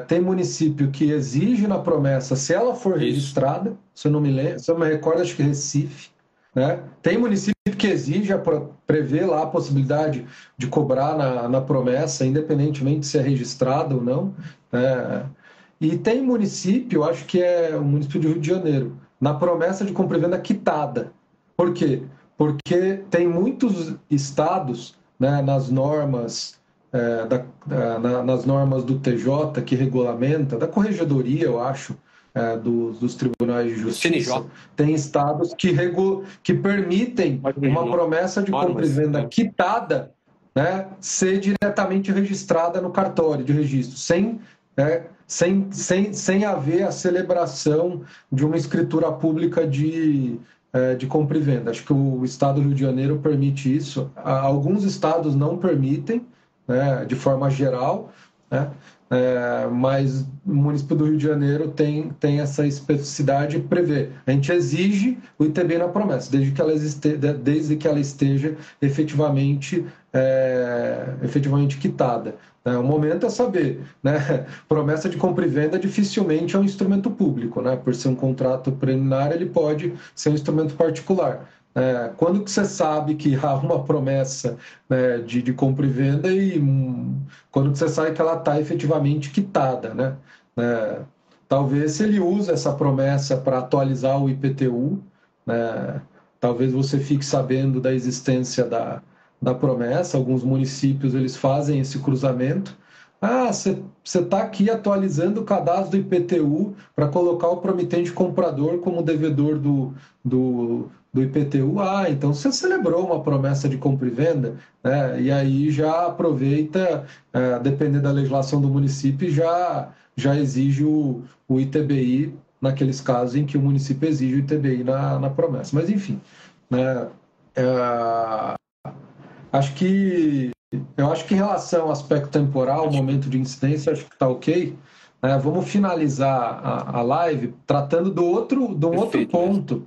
tem município que exige na promessa, se ela for registrada, se eu não me lembro, se eu me recordo, acho que Recife, né? Tem município que exige, prevê lá a possibilidade de cobrar na promessa, independentemente se é registrada ou não, né? E tem município, acho que é o município de Rio de Janeiro, na promessa de compra e venda quitada. Por quê? Porque tem muitos estados, né, nas normas nas normas do TJ que regulamenta, da corregedoria, eu acho, dos tribunais de justiça, tem estados que permitem uma promessa de compra e venda quitada, né, ser diretamente registrada no cartório de registro, sem haver a celebração de uma escritura pública de compra e venda. Acho que o estado do Rio de Janeiro permite isso. Alguns estados não permitem, né, de forma geral, né, mas o município do Rio de Janeiro tem essa especificidade e prevê. A gente exige o ITBI na promessa, desde que ela esteja efetivamente quitada. O momento é saber, né? Promessa de compra e venda dificilmente é um instrumento público, né? Por ser um contrato preliminar, ele pode ser um instrumento particular. Quando que você sabe que há uma promessa, né, de compra e venda e quando que você sabe que ela está efetivamente quitada, né? Talvez se ele usa essa promessa para atualizar o IPTU, né, talvez você fique sabendo da existência da promessa. Alguns municípios eles fazem esse cruzamento. Você está aqui atualizando o cadastro do IPTU para colocar o promitente comprador como devedor do IPTU. Então você celebrou uma promessa de compra e venda, né? E aí já aproveita, dependendo da legislação do município, já exige o ITBI naqueles casos em que o município exige o ITBI na promessa. Mas, enfim, né? Eu acho que em relação ao aspecto temporal, momento de incidência, acho que está ok. Vamos finalizar a live tratando do outro ponto,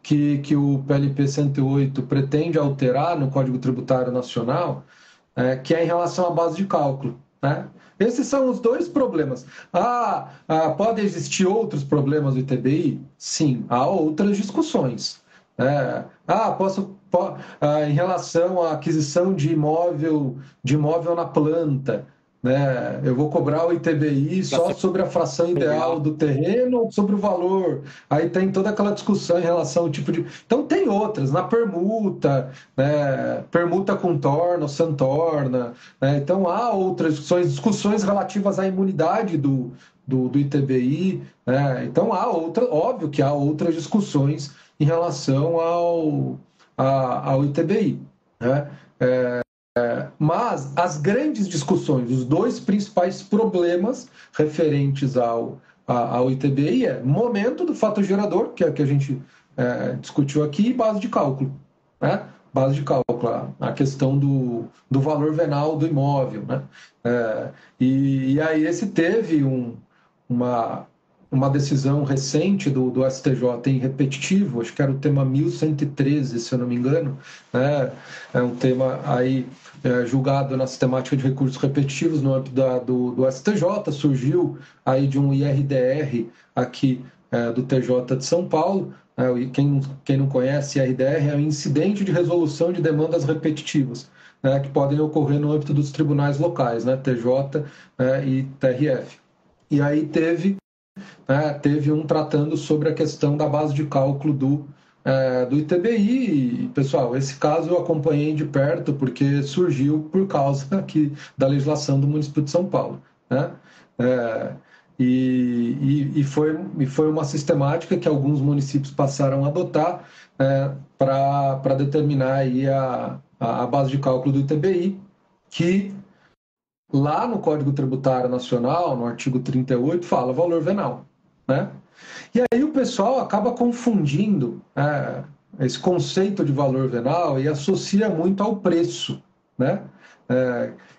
que o PLP 108 pretende alterar no Código Tributário Nacional, que é em relação à base de cálculo, né? Esses são os dois problemas. Podem existir outros problemas do ITBI? Sim, há outras discussões. Em relação à aquisição de imóvel na planta, né? Eu vou cobrar o ITBI só sobre a fração ideal do terreno ou sobre o valor? Aí tem toda aquela discussão em relação ao tipo de... Então tem outras, na permuta, né? Permuta com torna ou sem torna, né? Então há outras discussões relativas à imunidade do ITBI, né? Então óbvio que há outras discussões em relação ao ITBI, né? Mas as grandes discussões, os dois principais problemas referentes ao ITBI é momento do fato gerador, que é o que a gente discutiu aqui, e base de cálculo, né? Base de cálculo, a questão do valor venal do imóvel, né? E aí esse teve uma decisão recente do STJ em repetitivo, acho que era o tema 1113, se eu não me engano, né? É um tema aí julgado na sistemática de recursos repetitivos no âmbito do STJ, surgiu aí de um IRDR aqui do TJ de São Paulo. Quem não conhece, IRDR é o Incidente de Resolução de Demandas Repetitivas, né, que podem ocorrer no âmbito dos tribunais locais, né, TJ e TRF. E aí teve um tratando sobre a questão da base de cálculo do ITBI. E, pessoal, esse caso eu acompanhei de perto porque surgiu por causa aqui da legislação do município de São Paulo, né? E foi uma sistemática que alguns municípios passaram a adotar para determinar aí a base de cálculo do ITBI, que lá no Código Tributário Nacional, no artigo 38, fala valor venal, né? E aí o pessoal acaba confundindo esse conceito de valor venal e associa muito ao preço, né?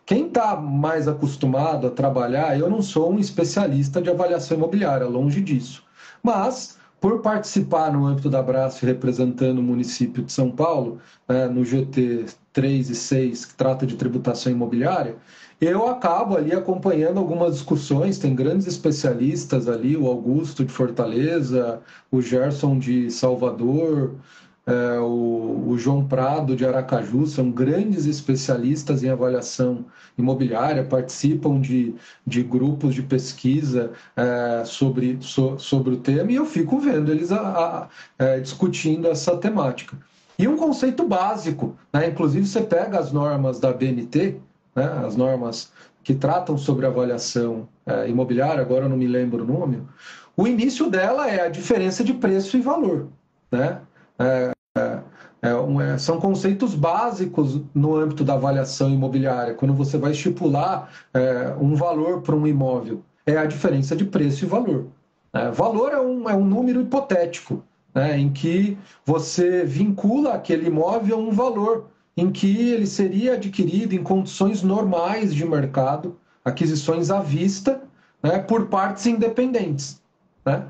Quem está mais acostumado a trabalhar, eu não sou um especialista de avaliação imobiliária, longe disso, Mas, por participar no âmbito da Abraço, representando o município de São Paulo, no GT 3 e 6, que trata de tributação imobiliária, eu acabo ali acompanhando algumas discussões, tem grandes especialistas ali, o Augusto de Fortaleza, o Gerson de Salvador, o João Prado de Aracaju, são grandes especialistas em avaliação imobiliária, participam de grupos de pesquisa sobre o tema, e eu fico vendo eles discutindo essa temática. E um conceito básico, né? Inclusive você pega as normas da BNT, né? As normas que tratam sobre avaliação imobiliária, agora eu não me lembro o nome, o início dela é a diferença de preço e valor, né? São conceitos básicos no âmbito da avaliação imobiliária. Quando você vai estipular um valor para um imóvel, é a diferença de preço e valor. Valor é um número hipotético, né, em que você vincula aquele imóvel a um valor em que ele seria adquirido em condições normais de mercado, aquisições à vista, né, por partes independentes, né?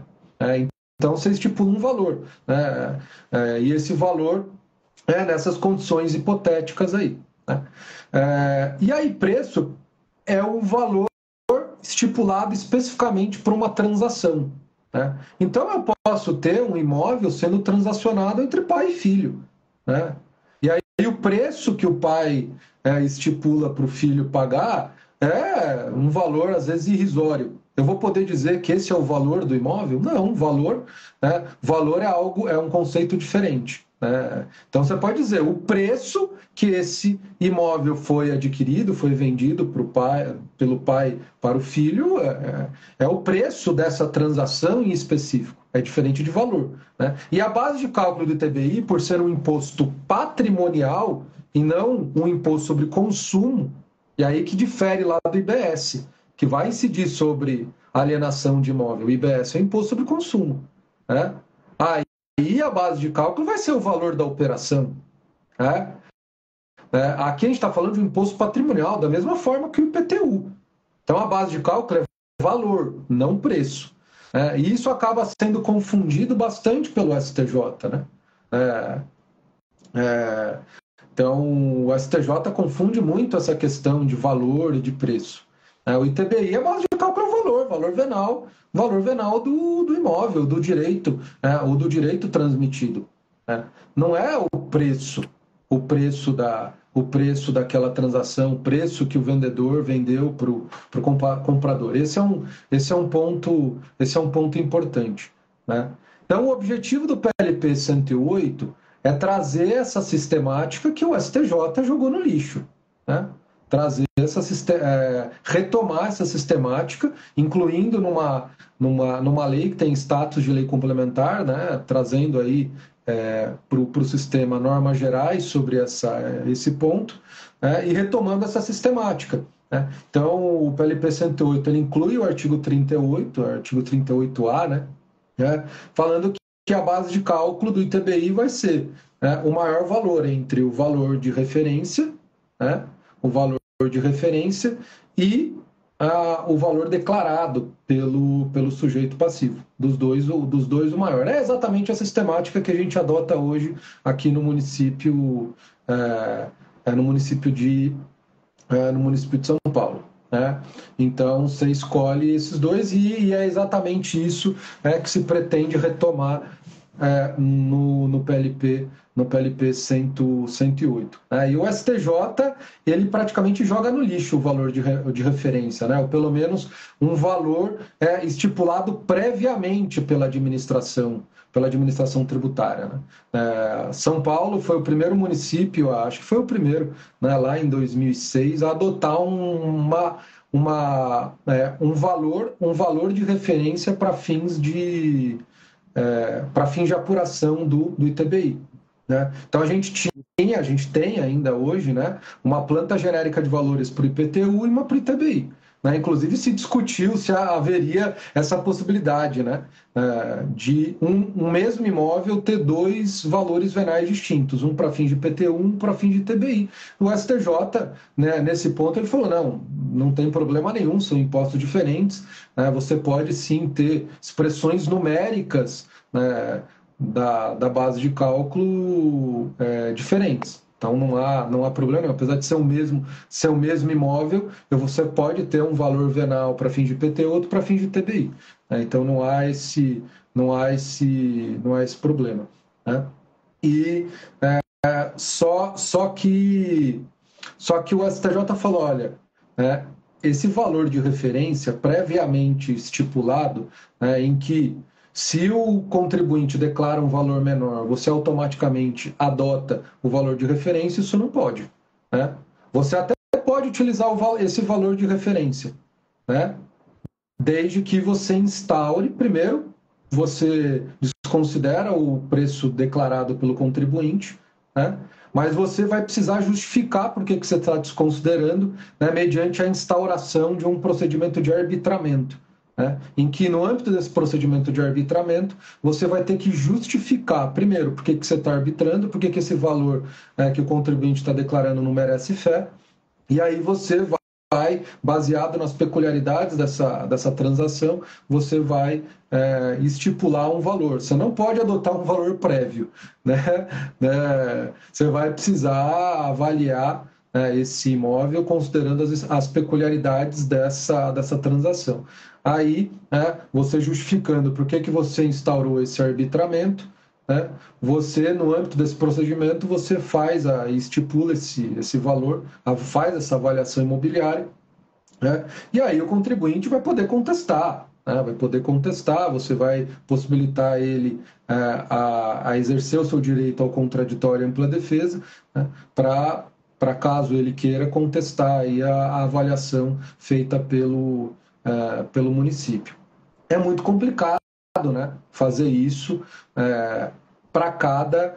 Então, você estipula um valor, né? E esse valor é nessas condições hipotéticas aí, né? E aí, preço é o valor estipulado especificamente para uma transação, né? Então, eu posso ter um imóvel sendo transacionado entre pai e filho, né? E aí, o preço que o pai estipula para o filho pagar é um valor, às vezes, irrisório. Eu vou poder dizer que esse é o valor do imóvel? Não, valor é um conceito diferente, né? Então, você pode dizer o preço que esse imóvel foi adquirido, foi vendido pelo pai para o filho, é o preço dessa transação em específico, é diferente de valor, né? E a base de cálculo do ITBI, por ser um imposto patrimonial e não um imposto sobre consumo, e aí que difere lá do IBS, que vai incidir sobre alienação de imóvel. O IBS é o imposto sobre consumo, né? Aí a base de cálculo vai ser o valor da operação, né? Aqui a gente está falando de um imposto patrimonial, da mesma forma que o IPTU. Então a base de cálculo é valor, não preço. E isso acaba sendo confundido bastante pelo STJ, né? Então o STJ confunde muito essa questão de valor e de preço. O ITBI, a base de cálculo é o valor venal do imóvel, do direito, ou do direito transmitido, né? Não é o preço daquela transação, o preço que o vendedor vendeu para o comprador. Esse é um ponto importante, né? Então, o objetivo do PLP 108 é trazer essa sistemática que o STJ jogou no lixo, né? Retomar essa sistemática, incluindo numa lei que tem status de lei complementar, né? Trazendo aí para o sistema normas gerais sobre esse ponto, e retomando essa sistemática, né? Então, o PLP 108 ele inclui o artigo 38, o artigo 38A, né? Falando que a base de cálculo do ITBI vai ser o maior valor entre o valor de referência, né? O valor de referência e o valor declarado pelo sujeito passivo. Dos dois o maior. É exatamente a sistemática que a gente adota hoje aqui no município, no município de São Paulo, né? Então, você escolhe esses dois e é exatamente isso que se pretende retomar no PLP 108. E o STJ, ele praticamente joga no lixo o valor de referência, né? Ou pelo menos um valor estipulado previamente pela administração tributária, né? São Paulo foi o primeiro município, acho que foi o primeiro, né, lá em 2006, a adotar um valor de referência para fins de apuração do ITBI, né? Então a gente tem ainda hoje, né, uma planta genérica de valores para o IPTU e uma para o ITBI, né? Inclusive se discutiu se haveria essa possibilidade, né? De um mesmo imóvel ter dois valores venais distintos, um para fins de IPTU, um para fins de TBI. O STJ, né, nesse ponto, ele falou, não tem problema nenhum, são impostos diferentes, né? Você pode sim ter expressões numéricas, né, da base de cálculo diferentes. Então não há problema nenhum. Apesar de ser o mesmo imóvel, você pode ter um valor venal para fins de IPTU, outro para fins de TBI. Né? Então não há esse problema. Né? E só que o STJ falou, olha, esse valor de referência previamente estipulado, em que se o contribuinte declara um valor menor, você automaticamente adota o valor de referência, isso não pode. Né? Você até pode utilizar esse valor de referência, né? Desde que você instaure, primeiro, você desconsidera o preço declarado pelo contribuinte, né? Mas você vai precisar justificar por que você está desconsiderando, né, mediante a instauração de um procedimento de arbitramento. Né, em que, no âmbito desse procedimento de arbitramento, você vai ter que justificar, primeiro, por que você está arbitrando, por que esse valor que o contribuinte está declarando não merece fé, e aí você vai, baseado nas peculiaridades dessa transação, você vai estipular um valor. Você não pode adotar um valor prévio, né? Você vai precisar avaliar esse imóvel considerando as peculiaridades dessa transação. Aí, você justificando por que você instaurou esse arbitramento, né? Você, no âmbito desse procedimento, você estipula esse valor, faz essa avaliação imobiliária, né? E aí o contribuinte vai poder contestar, né? Você vai possibilitar ele a exercer o seu direito ao contraditório e ampla defesa, né? Para caso ele queira contestar aí a avaliação feita pelo município. É muito complicado, né, fazer isso para cada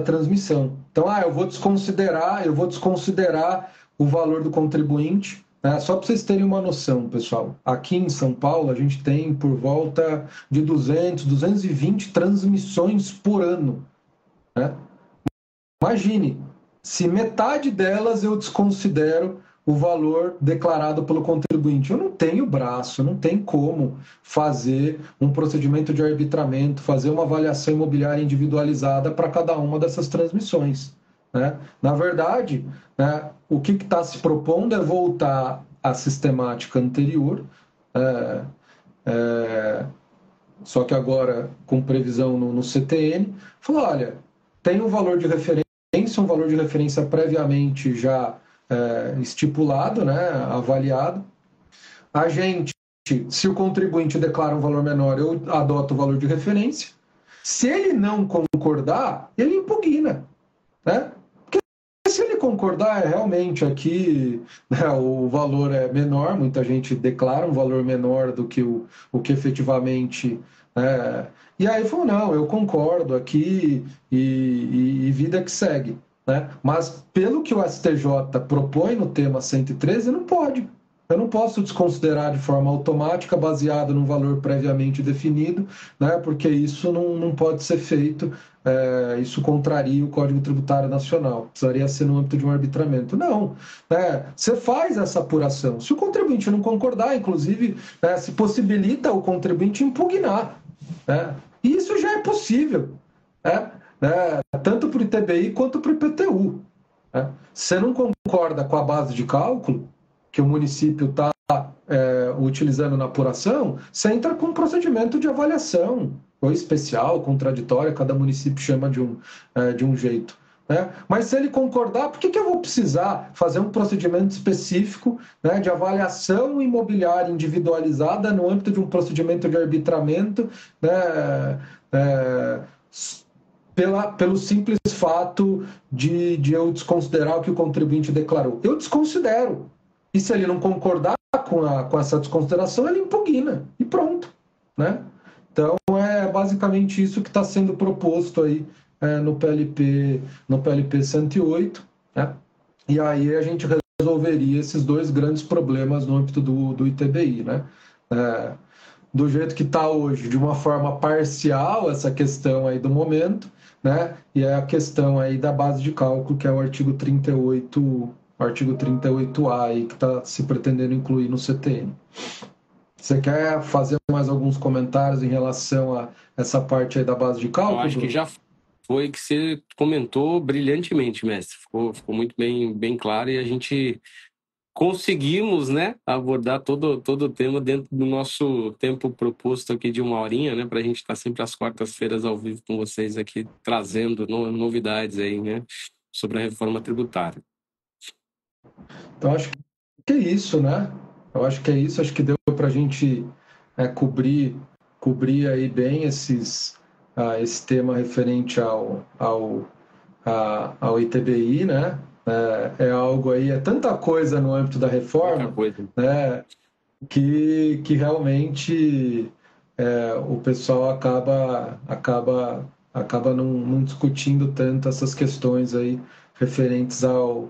transmissão. Então, eu vou desconsiderar o valor do contribuinte. Só para vocês terem uma noção, pessoal, aqui em São Paulo a gente tem por volta de 220 transmissões por ano. Né? Imagine, se metade delas eu desconsidero o valor declarado pelo contribuinte. Eu não tenho braço, não tem como fazer um procedimento de arbitramento, fazer uma avaliação imobiliária individualizada para cada uma dessas transmissões. Né? Na verdade, o que está se propondo é voltar à sistemática anterior, só que agora com previsão no CTN, falar, olha, tem um valor de referência previamente já estipulado, né, avaliado. A gente, se o contribuinte declara um valor menor, eu adoto o valor de referência. Se ele não concordar, ele impugna, né? Porque se ele concordar, realmente aqui, né, o valor é menor, muita gente declara um valor menor do que o que efetivamente... E aí falou, não, eu concordo aqui e vida que segue. Né? Mas pelo que o STJ propõe no tema 113, não pode. Eu não posso desconsiderar de forma automática, baseado num valor previamente definido, né? Porque isso não pode ser feito, isso contraria o Código Tributário Nacional, precisaria ser no âmbito de um arbitramento. Não, você faz essa apuração. Se o contribuinte não concordar, inclusive, se possibilita o contribuinte impugnar. E isso já é possível, tanto para o ITBI quanto para o IPTU. Você não concorda com a base de cálculo que o município está utilizando na apuração, você entra com um procedimento de avaliação, ou especial, contraditória, cada município chama de um jeito. Mas se ele concordar, por que eu vou precisar fazer um procedimento específico, de avaliação imobiliária individualizada no âmbito de um procedimento de arbitramento, pelo simples fato de eu desconsiderar o que o contribuinte declarou? Eu desconsidero. E se ele não concordar com essa desconsideração, ele impugna. E pronto. Né? Então, é basicamente isso que está sendo proposto aí no PLP 108. né? E aí a gente resolveria esses dois grandes problemas no âmbito do ITBI, né? Do jeito que está hoje, de uma forma parcial, essa questão aí do momento, né? E é a questão aí da base de cálculo, que é o artigo 38, o artigo 38A aí, que está se pretendendo incluir no CTN. Você quer fazer mais alguns comentários em relação a essa parte aí da base de cálculo, Eu acho que Bruno? já foi que você comentou brilhantemente, mestre. Ficou muito bem claro e a gente conseguimos, né, abordar todo o tema dentro do nosso tempo proposto aqui de 1 horinha, né, para a gente estar sempre às quartas-feiras ao vivo com vocês aqui, trazendo novidades aí, né, sobre a reforma tributária. Então, acho que é isso, né? Eu acho que é isso, acho que deu para a gente cobrir aí bem esse tema referente ao ITBI, né? É algo aí, é tanta coisa no âmbito da Muita reforma, coisa. né? Que realmente o pessoal acaba não discutindo tanto essas questões aí referentes ao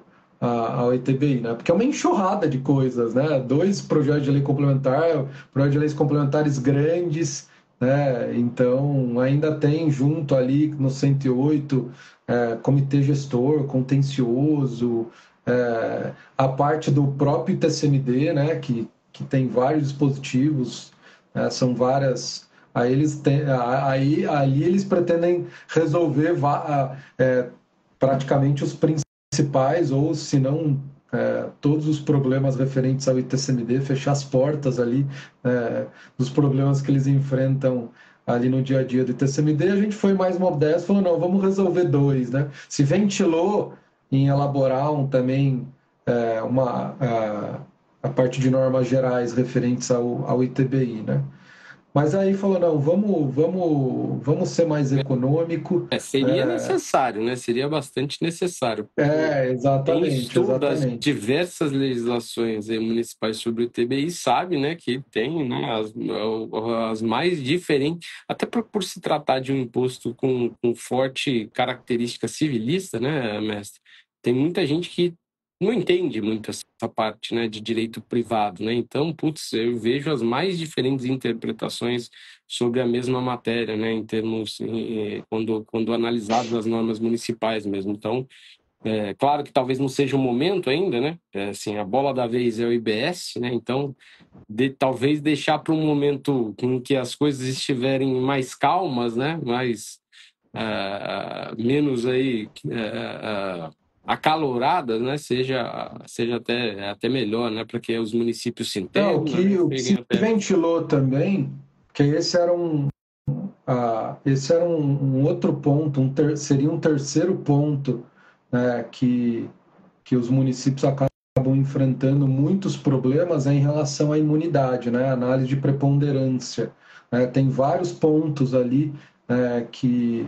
ITBI, né? Porque é uma enxurrada de coisas, né? 2 projetos de lei complementar, projetos de leis complementares grandes, né? Então, ainda tem junto ali no 108 comitê gestor, contencioso, a parte do próprio TCMD, né? Que tem vários dispositivos, são várias. Aí ali eles pretendem resolver praticamente os principais, ou se não todos os problemas referentes ao ITCMD, fechar as portas ali dos problemas que eles enfrentam ali no dia a dia do ITCMD. A gente foi mais modesto, falou, não, vamos resolver 2, né? Se ventilou em elaborar também a parte de normas gerais referentes ao ITBI, né? Mas aí falou, não, vamos ser mais econômico. Seria necessário, né? Seria bastante necessário. Quem Exatamente, estuda as exatamente. diversas legislações municipais sobre o ITBI sabe, né, que tem, né, as mais diferentes, até por se tratar de um imposto com forte característica civilista, né, mestre? Tem muita gente que não entende muito essa parte, né, de direito privado, né? Então, putz, eu vejo as mais diferentes interpretações sobre a mesma matéria, né, em termos quando analisadas as normas municipais mesmo. Então, claro que talvez não seja o momento ainda, né? Assim, a bola da vez é o IBS, né? Então, talvez deixar para um momento em que as coisas estiverem mais calmas, né? Menos aí acaloradas, né? Seja até melhor, né? Para que os municípios se Não, entendam, né? o que Cheguem se até. ventilou também, que esse era um outro ponto, seria um terceiro ponto, né, que os municípios acabam enfrentando muitos problemas em relação à imunidade, né, análise de preponderância. Né, tem vários pontos ali que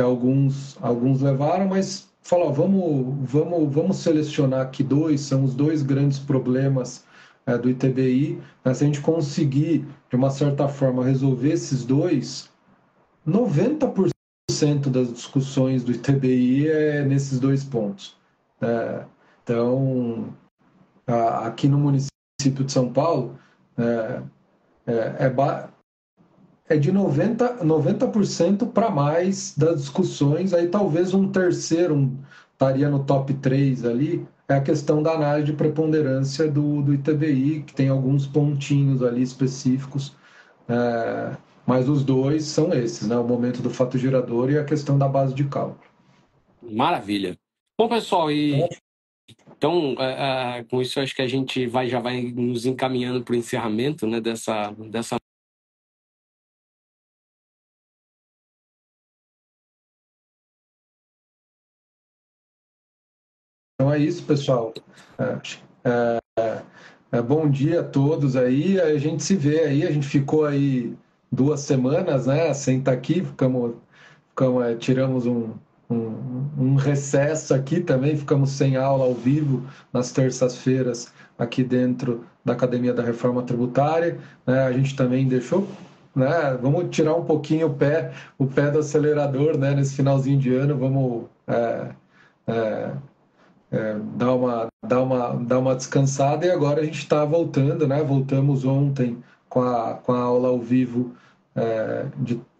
alguns levaram, mas falou, vamos selecionar aqui 2, são os 2 grandes problemas do ITBI, mas se a gente conseguir, de uma certa forma, resolver esses 2, 90% das discussões do ITBI é nesses 2 pontos. Então, aqui no município de São Paulo, é, é, é de 90% para mais das discussões, aí talvez um terceiro estaria no top 3 ali, é a questão da análise de preponderância do ITBI, que tem alguns pontinhos ali específicos, mas os 2 são esses, né? O momento do fato gerador e a questão da base de cálculo. Maravilha. Bom, pessoal, então, com isso, acho que a gente já vai nos encaminhando para o encerramento, né, dessa. Então é isso, pessoal. Bom dia a todos aí. A gente se vê aí. A gente ficou aí 2 semanas, né? Sem estar aqui. Tiramos um recesso aqui também. Ficamos sem aula ao vivo nas terças-feiras aqui dentro da Academia da Reforma Tributária. Né? A gente também deixou, né? Vamos tirar um pouquinho o pé do acelerador, né? Nesse finalzinho de ano. Vamos dar uma descansada, e agora a gente está voltando, né? Voltamos ontem com a aula ao vivo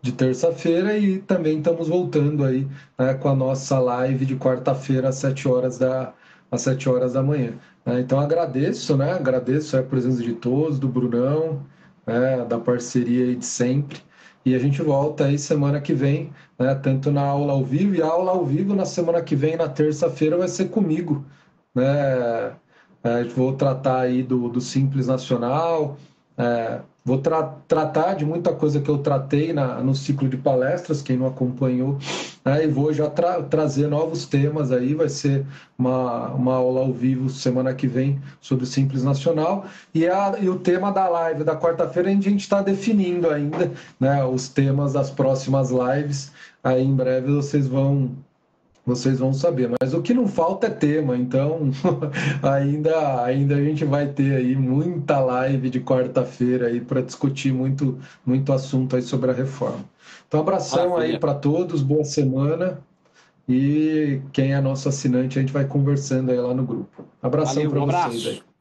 de terça-feira, e também estamos voltando aí, né, com a nossa live de quarta-feira às 7 horas da manhã. Então agradeço, né? Agradeço a presença de todos, do Brunão, né, da parceria aí de sempre. E a gente volta aí semana que vem, né, tanto na aula ao vivo, e a aula ao vivo na semana que vem, na terça-feira, vai ser comigo, né? Vou tratar aí do Simples Nacional, vou tratar de muita coisa que eu tratei no ciclo de palestras, quem não acompanhou, né? E vou já trazer novos temas aí, vai ser uma aula ao vivo semana que vem sobre o Simples Nacional, e o tema da live da quarta-feira a gente está definindo ainda, né, os temas das próximas lives, aí em breve vocês vão saber, mas o que não falta é tema, então ainda a gente vai ter aí muita live de quarta-feira aí para discutir muito assunto aí sobre a reforma. Então, abração aí Maravilha. para todos, boa semana, e quem é nosso assinante, a gente vai conversando aí lá no grupo. Abração Valeu, para um vocês aí. abraço.